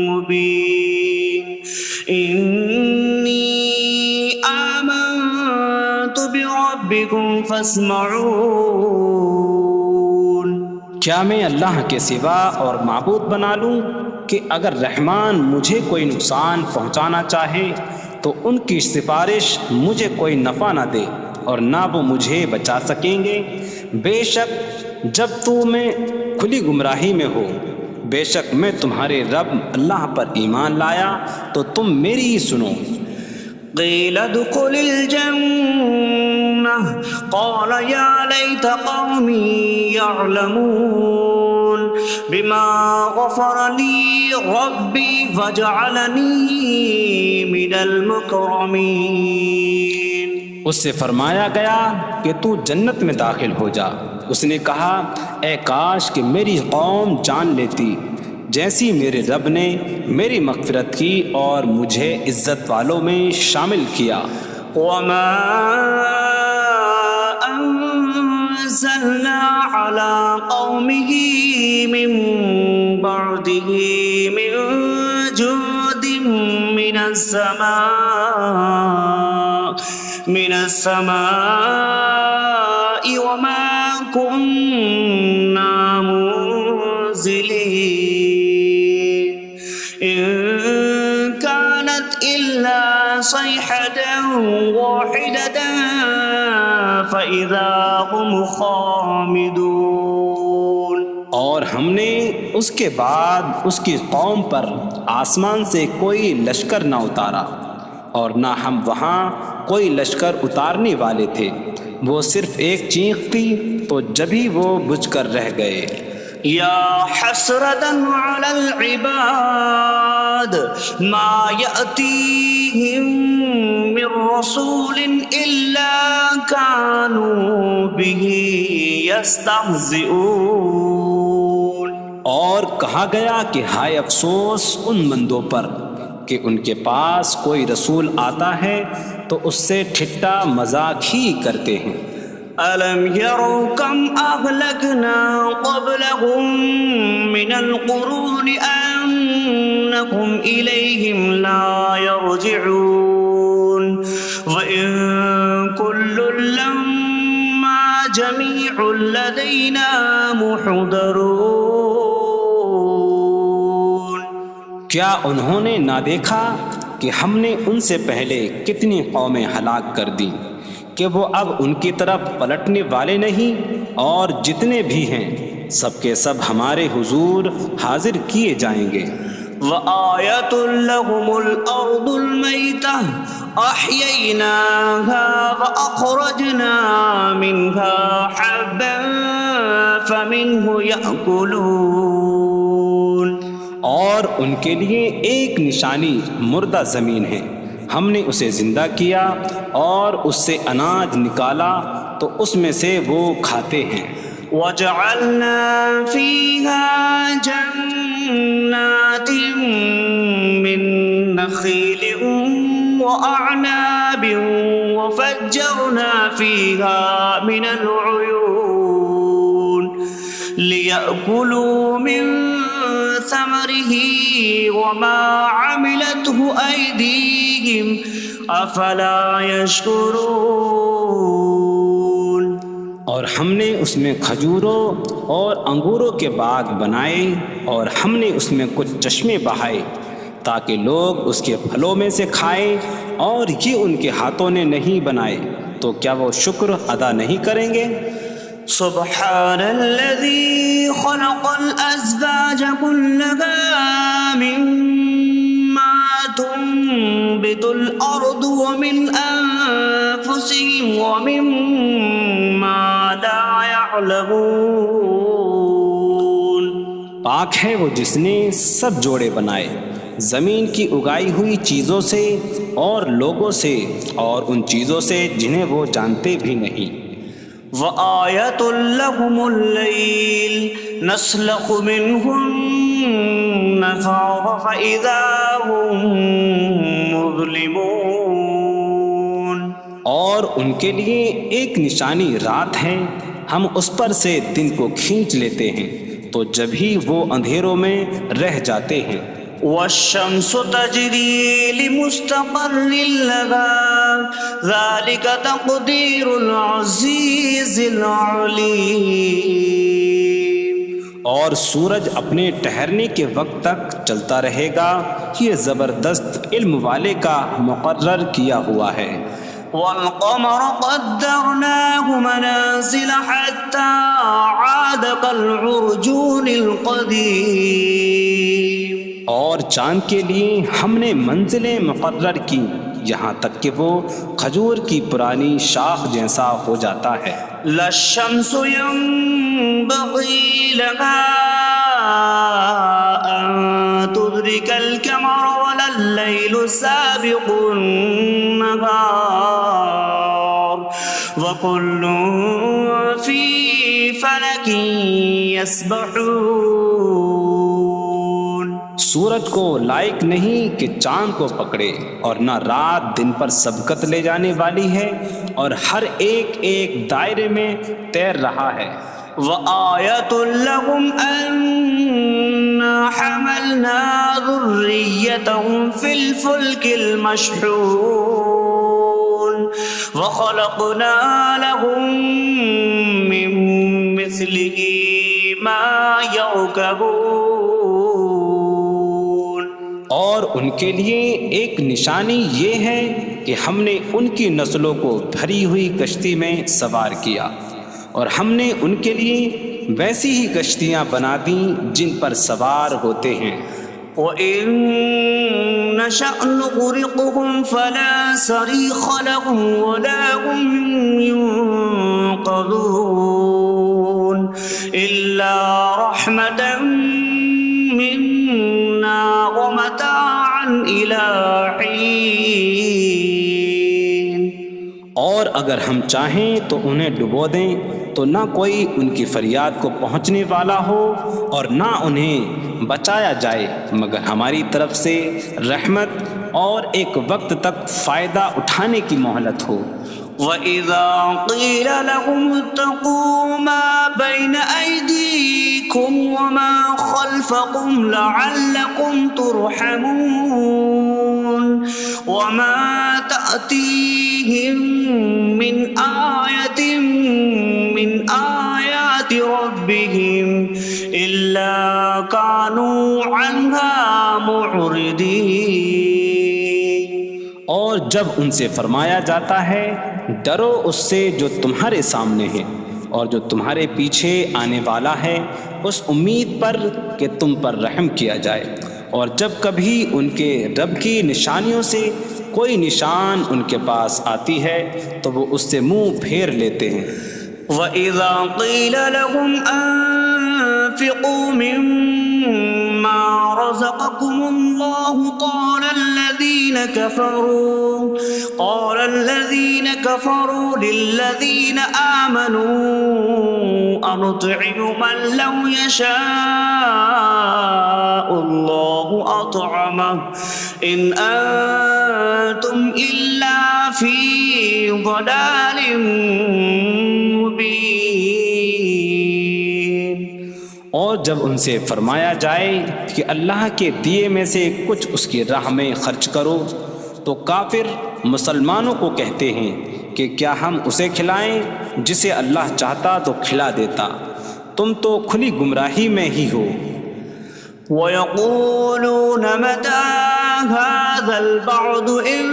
مبين إني آمنت بربكم فاسمعون۔ کیا میں اللہ کے سوا اور معبود بنا لوں کہ اگر رحمان مجھے کوئی نقصان پہنچانا چاہے تو ان کی سفارش مجھے کوئی نفع نہ دے اور نہ وہ مجھے بچا سکیں گے؟ بے شک جب میں کھلی گمراہی میں ہو، بے شک میں تمہارے رب اللہ پر ایمان لایا تو تم میری ہی سنو۔ قيل ادخل الجنة قال يا ليت قومي يعلمون بما غفر لي ربي فجعلني من المكرمين۔ اس سے فرمایا گیا کہ تو جنت میں داخل ہو جا۔ اس نے کہا اے کاش کہ میری قوم جان لیتی جیسی میرے رب نے میری مغفرت کی اور مجھے عزت والوں میں شامل کیا۔ وما أنزلنا على قومه من بعده من جود من السماء وما كنا منزلين إن كانت إلا صيحة واحدة فإذا هم خامدون۔ اور ہم نے اس کے بعد اس کی قوم پر آسمان سے کوئی لشکر نہ اتارا اور نہ ہم وہاں کوئی لشکر اتارنے والے تھے، وہ صرف ایک چیخ تھی تو جبھی وہ بجھ کر رہ گئے۔ یا حسرة على العباد ما يأتيهم من رسول إلا كانوا به يستهزئون۔ اور کہا گیا کہ ہائے افسوس ان بندوں پر کہ ان کے پاس کوئی رسول آتا ہے تو اس سے ٹھٹا مذاق ہی کرتے ہیں۔ أَلَمْ يَرَوْا كَمْ أَهْلَكْنَا قَبْلَهُمْ مِنَ الْقُرُونِ أَنَّكُمْ إِلَيْهِمْ لَا يَرْجِعُونَ وَإِن كُلٌّ لَّمَّا جَمِيعٌ لَّدَيْنَا مُحْضَرُونَ۔ کیا انہوں نے نہ دیکھا کہ ہم نے ان سے پہلے کتنی قومیں ہلاک کر دیں کہ وہ اب ان کی طرف پلٹنے والے نہیں، اور جتنے بھی ہیں سب کے سب ہمارے حضور حاضر کیے جائیں گے۔ وَآيَةٌ لَّهُمُ الْأَرْضُ الْمَيْتَةُ أَحْيَيْنَاهَا وَأَخْرَجْنَا مِنْهَا حَبًّا فَمِنْهُ يَأْكُلُونَ۔ اور ان کے لیے ایک نشانی مردہ زمین ہے، ہم نے اسے زندہ کیا اور اس سے اناج نکالا تو اس میں سے وہ کھاتے ہیں۔ وَجَعَلْنَا فِيهَا جَنَّاتٍ مِّن نَّخِيلٍ وَأَعْنَابٍ وَفَجَّرْنَا فِيهَا مِنَ الْعُيُونِ لِيَأْكُلُوا مِن ثَمَرِهِ وَمَا عَمِلَتْهُ أَيْدِيهِمْ أَفَلَا يَشْكُرُونَ۔ اور ہم نے اس میں کھجوروں اور انگوروں کے باغ بنائے اور ہم نے اس میں کچھ چشمے بہائے تاکہ لوگ اس کے پھلوں میں سے کھائیں، اور یہ ان کے ہاتھوں نے نہیں بنائے تو کیا وہ شکر ادا نہیں کریں گے؟ سبحان الذي خلق الأزواج كلها مما تنبت الأرض ومن أنفسهم ومما لا يعلمون۔ پاک ہے وہ جس نے سب جوڑے بنائے زمین کی اگائی ہوئی چیزوں سے اور لوگوں سے اور ان چیزوں سے جنہیں وہ جانتے بھی نہیں۔ وَآيَةٌ لَهُمُ اللَّيْلُ نَسْلَخُ مِنْهُ النَّهَارَ فَإِذَا هُمْ مُظْلِمُونَ، اور ان کے لیے ایک نشانی رات ہے، ہم اس پر سے دن کو کھینچ لیتے ہیں تو جب ہی وہ اندھیروں میں رہ جاتے ہیں۔ وَالشَّمْسُ تَجْرِي لِمُسْتَقَرٍّ لَهَا ذَلِكَ تَقْدِيرُ الْعَزِيزِ الْعَلِيمِ، اور سورج اپنے ٹھہرنے کے وقت تک چلتا رہے گا، یہ زبردست علم والے کا مقرر کیا ہوا ہے۔ وَالْقَمَرَ قَدَّرْنَاهُ مَنَازِلَ حَتَّى عَادَ كَالْعُرْجُونِ الْقَدِيمِ، اور چاند کے لیے ہم نے منزلیں مقرر کی یہاں تک کہ وہ کھجور کی پرانی شاخ جیسا ہو جاتا ہے۔ لَا الشَّمْسُ يَنبَغِي لَهَا أَن تُدْرِكَ الْقَمَرَ وَلَا اللَّيْلُ سَابِقُ النَّهَارِ وَكُلٌّ فِي فَلَكٍ يَسْبَحُونَ۔ سورج کو لائق نہیں کہ چاند کو پکڑے، اور نہ رات دن پر سبقت لے جانے والی ہے، اور ہر ایک ایک دائرے میں تیر رہا ہے۔ وَآيَةٌ لَهُمْ أَنَّا حَمَلْنَا ذُرِّيَّتَهُمْ فِي الْفُلْكِ الْمَشْحُونِ وَخَلَقْنَا لَهُم مِّن مِّثْلِهِ مَا يَرْكَبُونَ، اور ان کے لیے ایک نشانی یہ ہے کہ ہم نے ان کی نسلوں کو بھری ہوئی کشتی میں سوار کیا، اور ہم نے ان کے لیے ویسی ہی کشتیاں بنا دیں جن پر سوار ہوتے ہیں۔ وَإِن نَّشَأْ نُغْرِقْهُمْ فَلَا صَرِيخَ لَهُمْ وَلَا هُمْ يُنقَذُونَ إِلَّا رَحْمَةً مِّنَّا وَمَتَاعًا إِلَىٰ حِينٍ، اور اگر ہم چاہیں تو انہیں ڈبو دیں تو نہ کوئی ان کی فریاد کو پہنچنے والا ہو اور نہ انہیں بچایا جائے مگر ہماری طرف سے رحمت اور ایک وقت تک فائدہ اٹھانے کی مہلت ہو۔ وَإِذَا قِيلَ لَهُمُ اتَّقُوا مَا بَيْنَ أَيْدِيكُمْ وَمَا خَلْفَكُمْ لَعَلَّكُمْ تُرْحَمُونَ وَمَا تَأْتِيهِم مِّنْ آيَةٍ مِّنْ آيَاتِ رَبِّهِمْ إِلَّا كَانُوا عَنْهَا مُعْرِضِينَ۔ اور جب ان سے فرمایا جاتا ہے ڈرو اس سے جو تمہارے سامنے ہے اور جو تمہارے پیچھے آنے والا ہے، اس امید پر کہ تم پر رحم کیا جائے، اور جب کبھی ان کے رب کی نشانیوں سے کوئی نشان ان کے پاس آتی ہے تو وہ اس سے منہ پھیر لیتے ہیں۔ وَإِذَا قِيلَ لَهُمْ أَنفِقُوا مِمَّا رَزَقَكُمُ اللَّهُ قَالَ الَّذِينَ كَفَرُوا لِلَّذِينَ آمَنُوا أَنُطْعِمُ مَن لَّوْ يَشَاءُ اللَّهُ أَطْعَمَهُ إِنْ أَنتُمْ إِلَّا فِي ضَلَالٍ مُّبِينٍ۔ اور جب ان سے فرمایا جائے کہ اللہ کے دیے میں سے کچھ اس کی راہ میں خرچ کرو تو کافر مسلمانوں کو کہتے ہیں کہ کیا ہم اسے کھلائیں جسے اللہ چاہتا تو کھلا دیتا، تم تو کھلی گمراہی میں ہی ہو۔ وَيَقُولُونَ مَتَىٰ هَٰذَا الْوَعْدُ إِن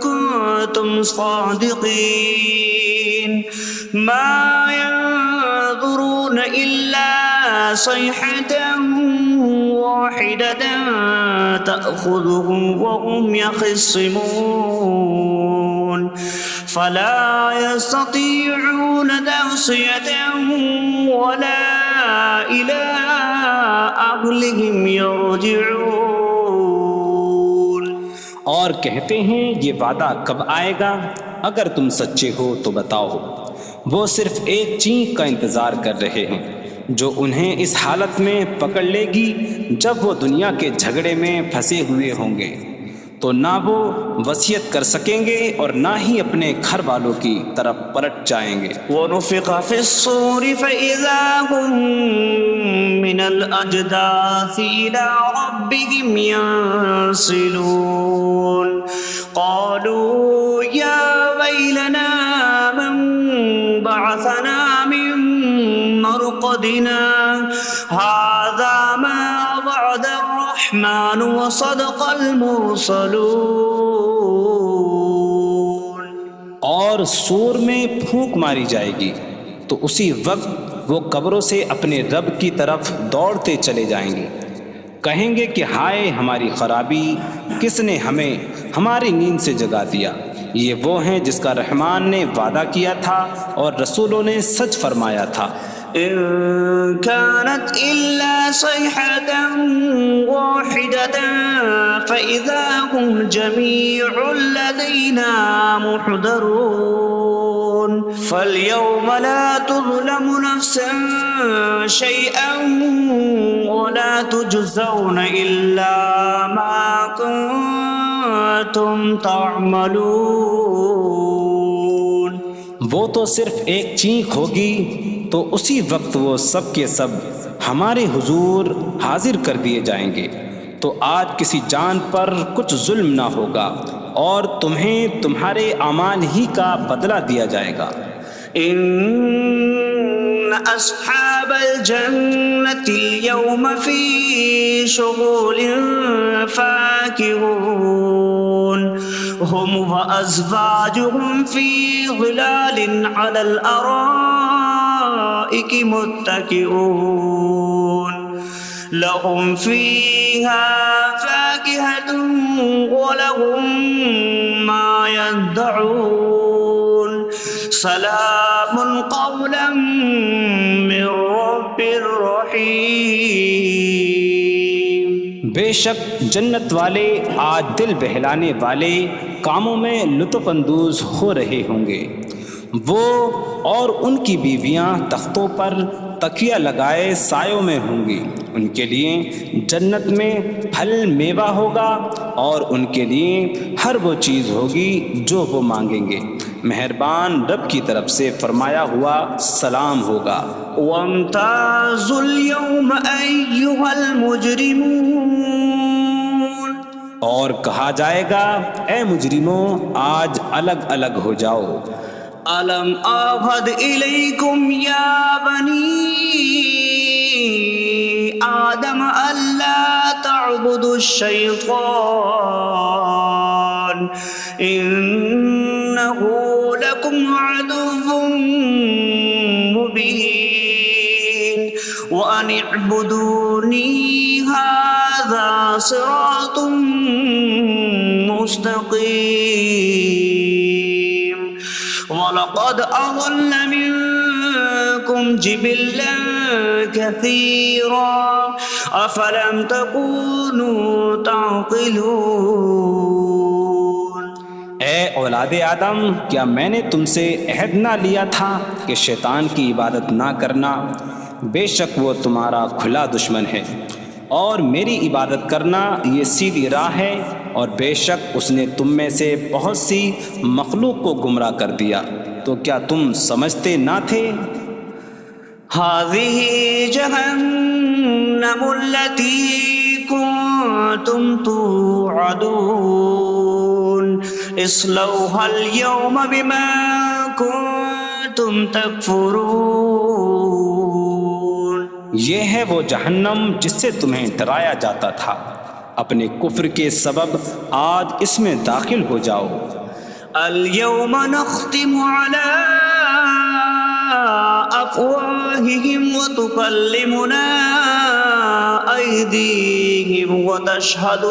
كُنتُمْ صَادِقِينَ مَا يَنظُرُونَ إِلَّا صَيْحَةً وَاحِدَةً تَأْخُذُهُمْ وَهُمْ يَخِصِّمُونَ فَلَا يَسْتَطِيعُونَ تَوْصِيَةً وَلَا إِلَىٰ أهلهم يرجعون. اور کہتے ہیں یہ وعدہ کب آئے گا؟ اگر تم سچے ہو تو بتاؤ. وہ صرف ایک چینخ کا انتظار کر رہے ہیں جو انہیں اس حالت میں پکڑ لے گی جب وہ دنیا کے جھگڑے میں پھنسے ہوئے ہوں گے، تو نہ وہ وصیت کر سکیں گے اور نہ ہی اپنے گھر والوں کی طرف پلٹ جائیں گے. ونفخ في الصور فإذا هم من الأجداث إلى ربهم ينسلون. قالوا يا ويلنا من بعثنا من مرقدنا هذا ما وعد الرحمن وصدق المرسلون. اور سور میں پھونک ماری جائے گی تو اسی وقت وہ قبروں سے اپنے رب کی طرف دوڑتے چلے جائیں گے، کہیں گے کہ ہائے ہماری خرابی، کس نے ہمیں ہماری نیند سے جگا دیا. یہ وہ ہیں جس کا رحمان نے وعدہ کیا تھا اور رسولوں نے سچ فرمایا تھا. إن كانت إلا صيحة واحدة فإذا هم جميع لدينا محضرون. فاليوم لا تظلم نفس شيئا ولا تجزون إلا ما كنتم تعملون. وہ تو صرف ایک چینخ ہوگی تو اسی وقت وہ سب کے سب ہمارے حضور حاضر کر دیے جائیں گے. تو آج کسی جان پر کچھ ظلم نہ ہوگا اور تمہیں تمہارے اعمال ہی کا بدلہ دیا جائے گا. إن أصحاب الجنة اليوم في شغل فاكهون هم وأزواجهم في ظلال على الأرائك متكئون. لهم فيها فاكهة ولهم ما يدعون. سلام قولا من رب رحیم. بے شک جنت والے آج دل بہلانے والے کاموں میں لطف اندوز ہو رہے ہوں گے. وہ اور ان کی بیویاں تختوں پر تکیہ لگائے سایوں میں ہوں گی. ان کے لیے جنت میں پھل میوہ ہوگا اور ان کے لیے ہر وہ چیز ہوگی جو وہ مانگیں گے. مہربان رب کی طرف سے فرمایا ہوا سلام ہوگا. وامتازوا اليوم أيها المجرمون. اور کہا جائے گا اے مجرموں آج الگ الگ ہو جاؤ. ألم أعهد إليكم يا بني آدم ألا تعبدوا الشيطان إنه لكم عدو مبين وأن اعبدوني هذا صراط مستقيم. وَلَقَدْ أَضَلَّ مِنكُمْ جِبِلًّا كَثِيرًا أَفَلَمْ تَكُونُوا تَعْقِلُونَ. اے اولاد آدم، کیا میں نے تم سے عہد نہ لیا تھا کہ شیطان کی عبادت نہ کرنا؟ بے شک وہ تمہارا کھلا دشمن ہے، اور میری عبادت کرنا یہ سیدھی راہ ہے، اور بے شک اس نے تم میں سے بہت سی مخلوق کو گمراہ کر دیا. تو کیا تم سمجھتے نہ تھے؟ هذه جهنم التي كنتم توعدون اصلوها اليوم بما كنتم تكفرون. یہ ہے وہ جہنم جس سے تمہیں ڈرایا جاتا تھا، اپنے کفر کے سبب آج اس میں داخل ہو جاؤ. اليوم نختم على أفواههم وتكلمنا أيديهم وتشهد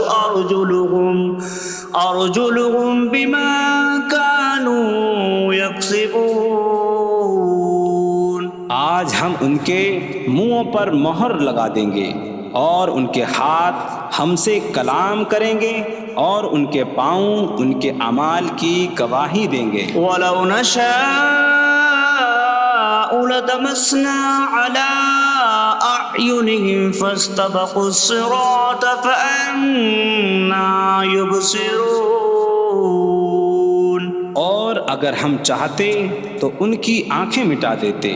أرجلهم بما كانوا يكسبون. آج ہم ان کے منہوں پر مہر لگا دیں گے اور ان کے ہاتھ ہم سے کلام کریں گے اور ان کے پاؤں ان کے اعمال کی گواہی دیں گے۔ وَلَوْ نَشَاءُ لَطَمَسْنَا عَلَىٰ أَعْيُنِهِمْ فَاسْتَبَقُوا الصِّرَاطَ فَأَنَّىٰ يُبْصِرُونَ۔ اور اگر ہم چاہتے تو ان کی آنکھیں مٹا دیتے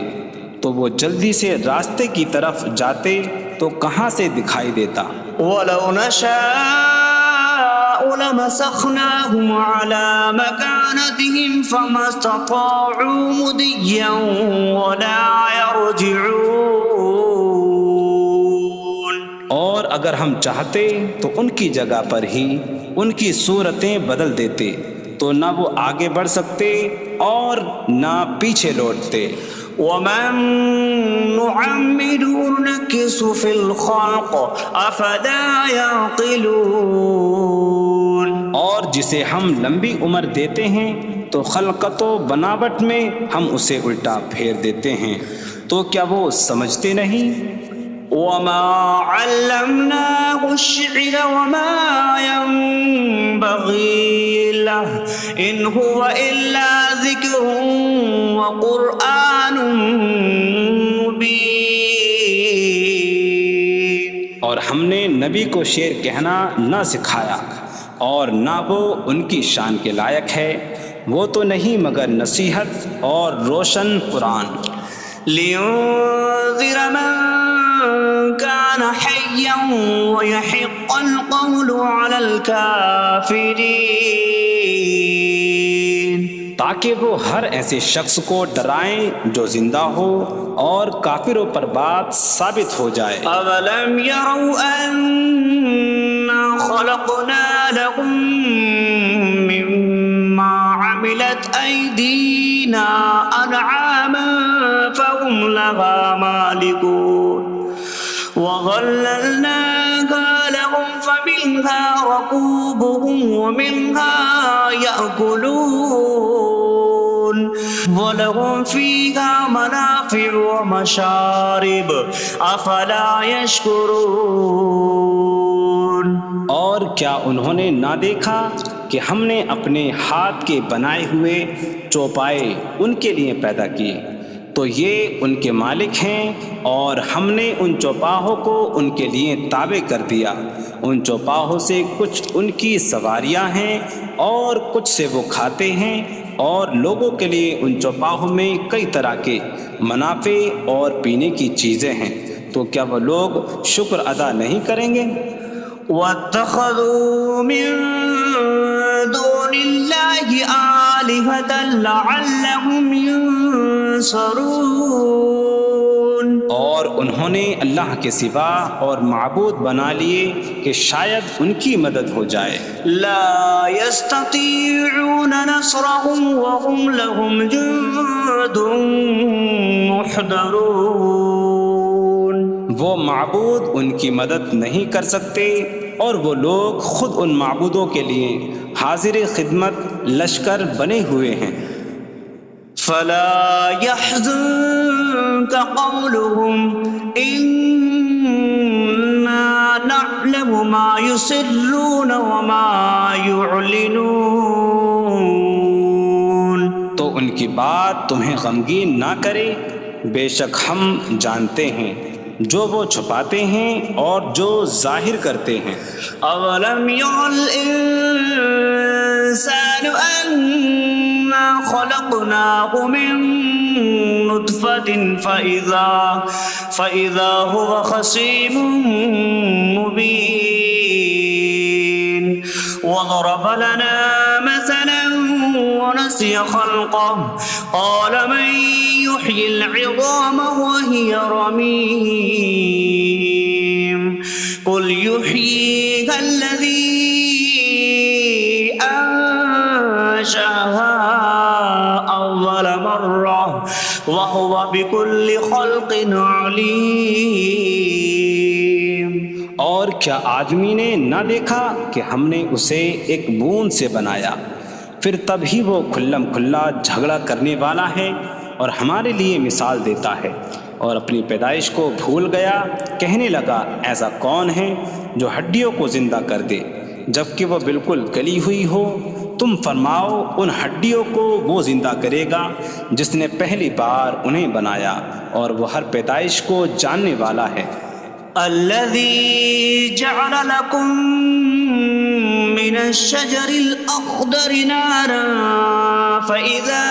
تو وہ جلدی سے راستے کی طرف جاتے تو کہاں سے دکھائی دیتا۔ وَلَوْ نَشَاءُ لَمَسَخْنَاهُمْ عَلَىٰ مَكَانَتِهِمْ فَمَا اسْتَطَاعُوا مُضِيًّا وَلَا يَرْجِعُونَ۔ اور اگر ہم چاہتے تو ان کی جگہ پر ہی ان کی صورتیں بدل دیتے تو نہ وہ آگے بڑھ سکتے اور نہ پیچھے لوٹتے۔ وَمَن نُّعَمِّرْهُ نُنَكِّسْهُ فِي الْخَلْقِ أَفَلَا يَعْقِلُونَ۔ اور جسے ہم لمبی عمر دیتے ہیں تو خلقت و بناوٹ میں ہم اسے الٹا پھیر دیتے ہیں، تو کیا وہ سمجھتے نہیں؟ وَمَا عَلَّمْنَاهُ الشِّعْرَ وَمَا يَنبَغِي لَهُ إِنْ هُوَ إِلَّا ذِكْرٌ وَقُرْآنٌ مُّبِينٌ۔ اور ہم نے نبی کو شعر کہنا نہ سکھایا اور نہ وہ ان کی شان کے لائق ہے، وہ تو نہیں مگر نصیحت اور روشن قرآن۔ لِيُنذِرَ مَن كَانَ حَيًّا وَيَحِقَّ الْقَوْلُ عَلَى الْكَافِرِينَ۔ تاکہ وہ ہر ایسے شخص کو ڈرائیں جو زندہ ہو اور کافروں پر بات ثابت ہو جائے۔ أَوَلَمْ يَرَوْا أَنَّا خَلَقْنَا لَهُم مِّمَّا عَمِلَتْ أَيْدِينَا أَنْعَامًا فَهُمْ لَهَا مَالِكُونَ وَظَلَّلْنَاهَا لَهُمْ فَمِنْهَا رَكُوبُهُمْ وَمِنْهَا يَأْكُلُونَ وَلَهُمْ فِيهَا مَنَافِعُ وَمَشَارِبُ أَفَلَا يَشْكُرُونَ۔ اور کیا انہوں نے نہ دیکھا کہ ہم نے اپنے ہاتھ کے بنائے ہوئے چوپائے ان کے لیے پیدا کیے، تو یہ ان کے مالک ہیں، اور ہم نے ان چوپاہوں کو ان کے لیے تابع کر دیا۔ ان چوپاہوں سے کچھ ان کی سواریاں ہیں اور کچھ سے وہ کھاتے ہیں، اور لوگوں کے لیے ان چوپاہوں میں کئی طرح کے منافع اور پینے کی چیزیں ہیں، تو کیا وہ لوگ شکر ادا نہیں کریں گے؟ وَاتَّخَذُوا مِن دُونِ اللَّهِ آلِهَةً لَعَلَّهُمْ يُنصَرُونَ۔ اور انہوں نے اللہ کے سوا اور معبود بنا لیے کہ شاید ان کی مدد ہو جائے۔ لَا يَسْتَطِيعُونَ نَصْرَهُمْ وَهُمْ لَهُمْ جُندٌ مُّحْضَرُونَ۔ وہ معبود ان کی مدد نہیں کر سکتے، اور وہ لوگ خود ان معبودوں کے لیے حاضر خدمت لشکر بنے ہوئے ہیں۔ فَلَا يَحْزُنكَ قَوْلُهُمْ إِنَّا نَعْلَمُ مَا يُسِرُّونَ وَمَا يُعْلِنُونَ۔ تو ان کی بات تمہیں غمگین نہ کرے، بے شک ہم جانتے ہیں جو وہ چھپاتے ہیں اور جو ظاہر کرتے ہیں۔ أَوَلَمْ يَرَ الْإِنسَانُ أَنَّا خَلَقْنَاهُ مِن نُّطْفَةٍ فَإِذَا هُوَ خَصِيمٌ مُّبِينٌ وَضَرَبَ لَنَا مَثَلًا وَنَسِيَ خَلْقَهُ قَالَ مَن يُحْيِي الْعِظَامَ وَهِيَ رَمِيمٌ قُلْ يُحْيِيهَا الَّذِي أَنشَأَهَا أَوَّلَ مَرَّةٍ وَهُوَ بِكُلِّ خَلْقٍ عَلِيمٌ۔ اور کیا آدمی نے نہ دیکھا کہ ہم نے اسے ایک بوند سے بنایا، پھر تب ہی وہ کھلم کھلا جھگڑا کرنے والا ہے اور ہمارے لیے مثال دیتا ہے۔ اور اپنی پیدائش کو بھول گیا، کہنے لگا ایسا کون ہے جو ہڈیوں کو زندہ کر دے جبکہ وہ بالکل گلی ہوئی ہو؟ تم فرماؤ ان ہڈیوں کو وہ زندہ کرے گا جس نے پہلی بار انہیں بنایا، اور وہ ہر پیدائش کو جاننے والا ہے۔ الذي جعل لكم من الشجر الأخضر نارا فإذا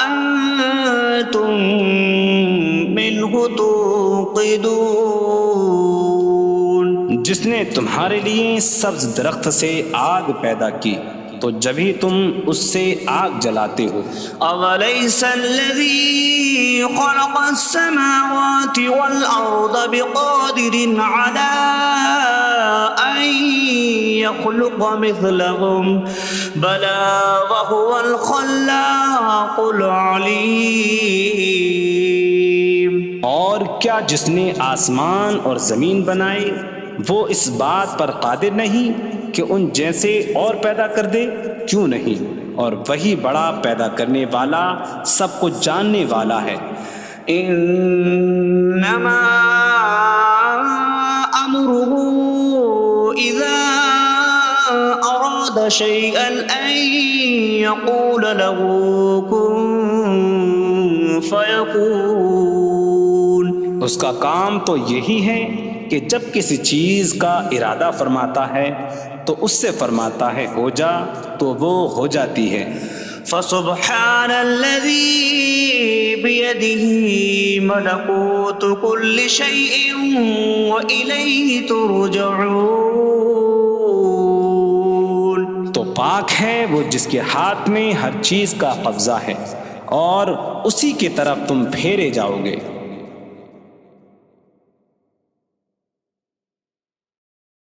أنتم منه توقدون، جس نے تمہارے لیے سبز درخت سے آگ پیدا کی تو جبھی تم اس سے آگ جلاتے ہو۔ أوليس الذي خلق السماوات والأرض بقادر على أن يخلق مثلهم بلى وهو الخلاق العليم۔ اور کیا جس نے آسمان اور زمین بنائے وہ اس بات پر قادر نہیں کہ ان جیسے اور پیدا کر دے؟ کیوں نہیں، اور وہی بڑا پیدا کرنے والا سب کو جاننے والا ہے۔ انما امره اذا اراد شيئا ان يقول له كن فيكون، اس کا کام تو یہی ہے کہ جب کسی چیز کا ارادہ فرماتا ہے تو اس سے فرماتا ہے ہو جا تو وہ ہو جاتی ہے۔ فسبحان الذي بيده ملكوت كل شيء وإليه ترجعون، تو پاک ہے وہ جس کے ہاتھ میں ہر چیز کا قبضہ ہے اور اسی کی طرف تم پھیرے جاؤ گے۔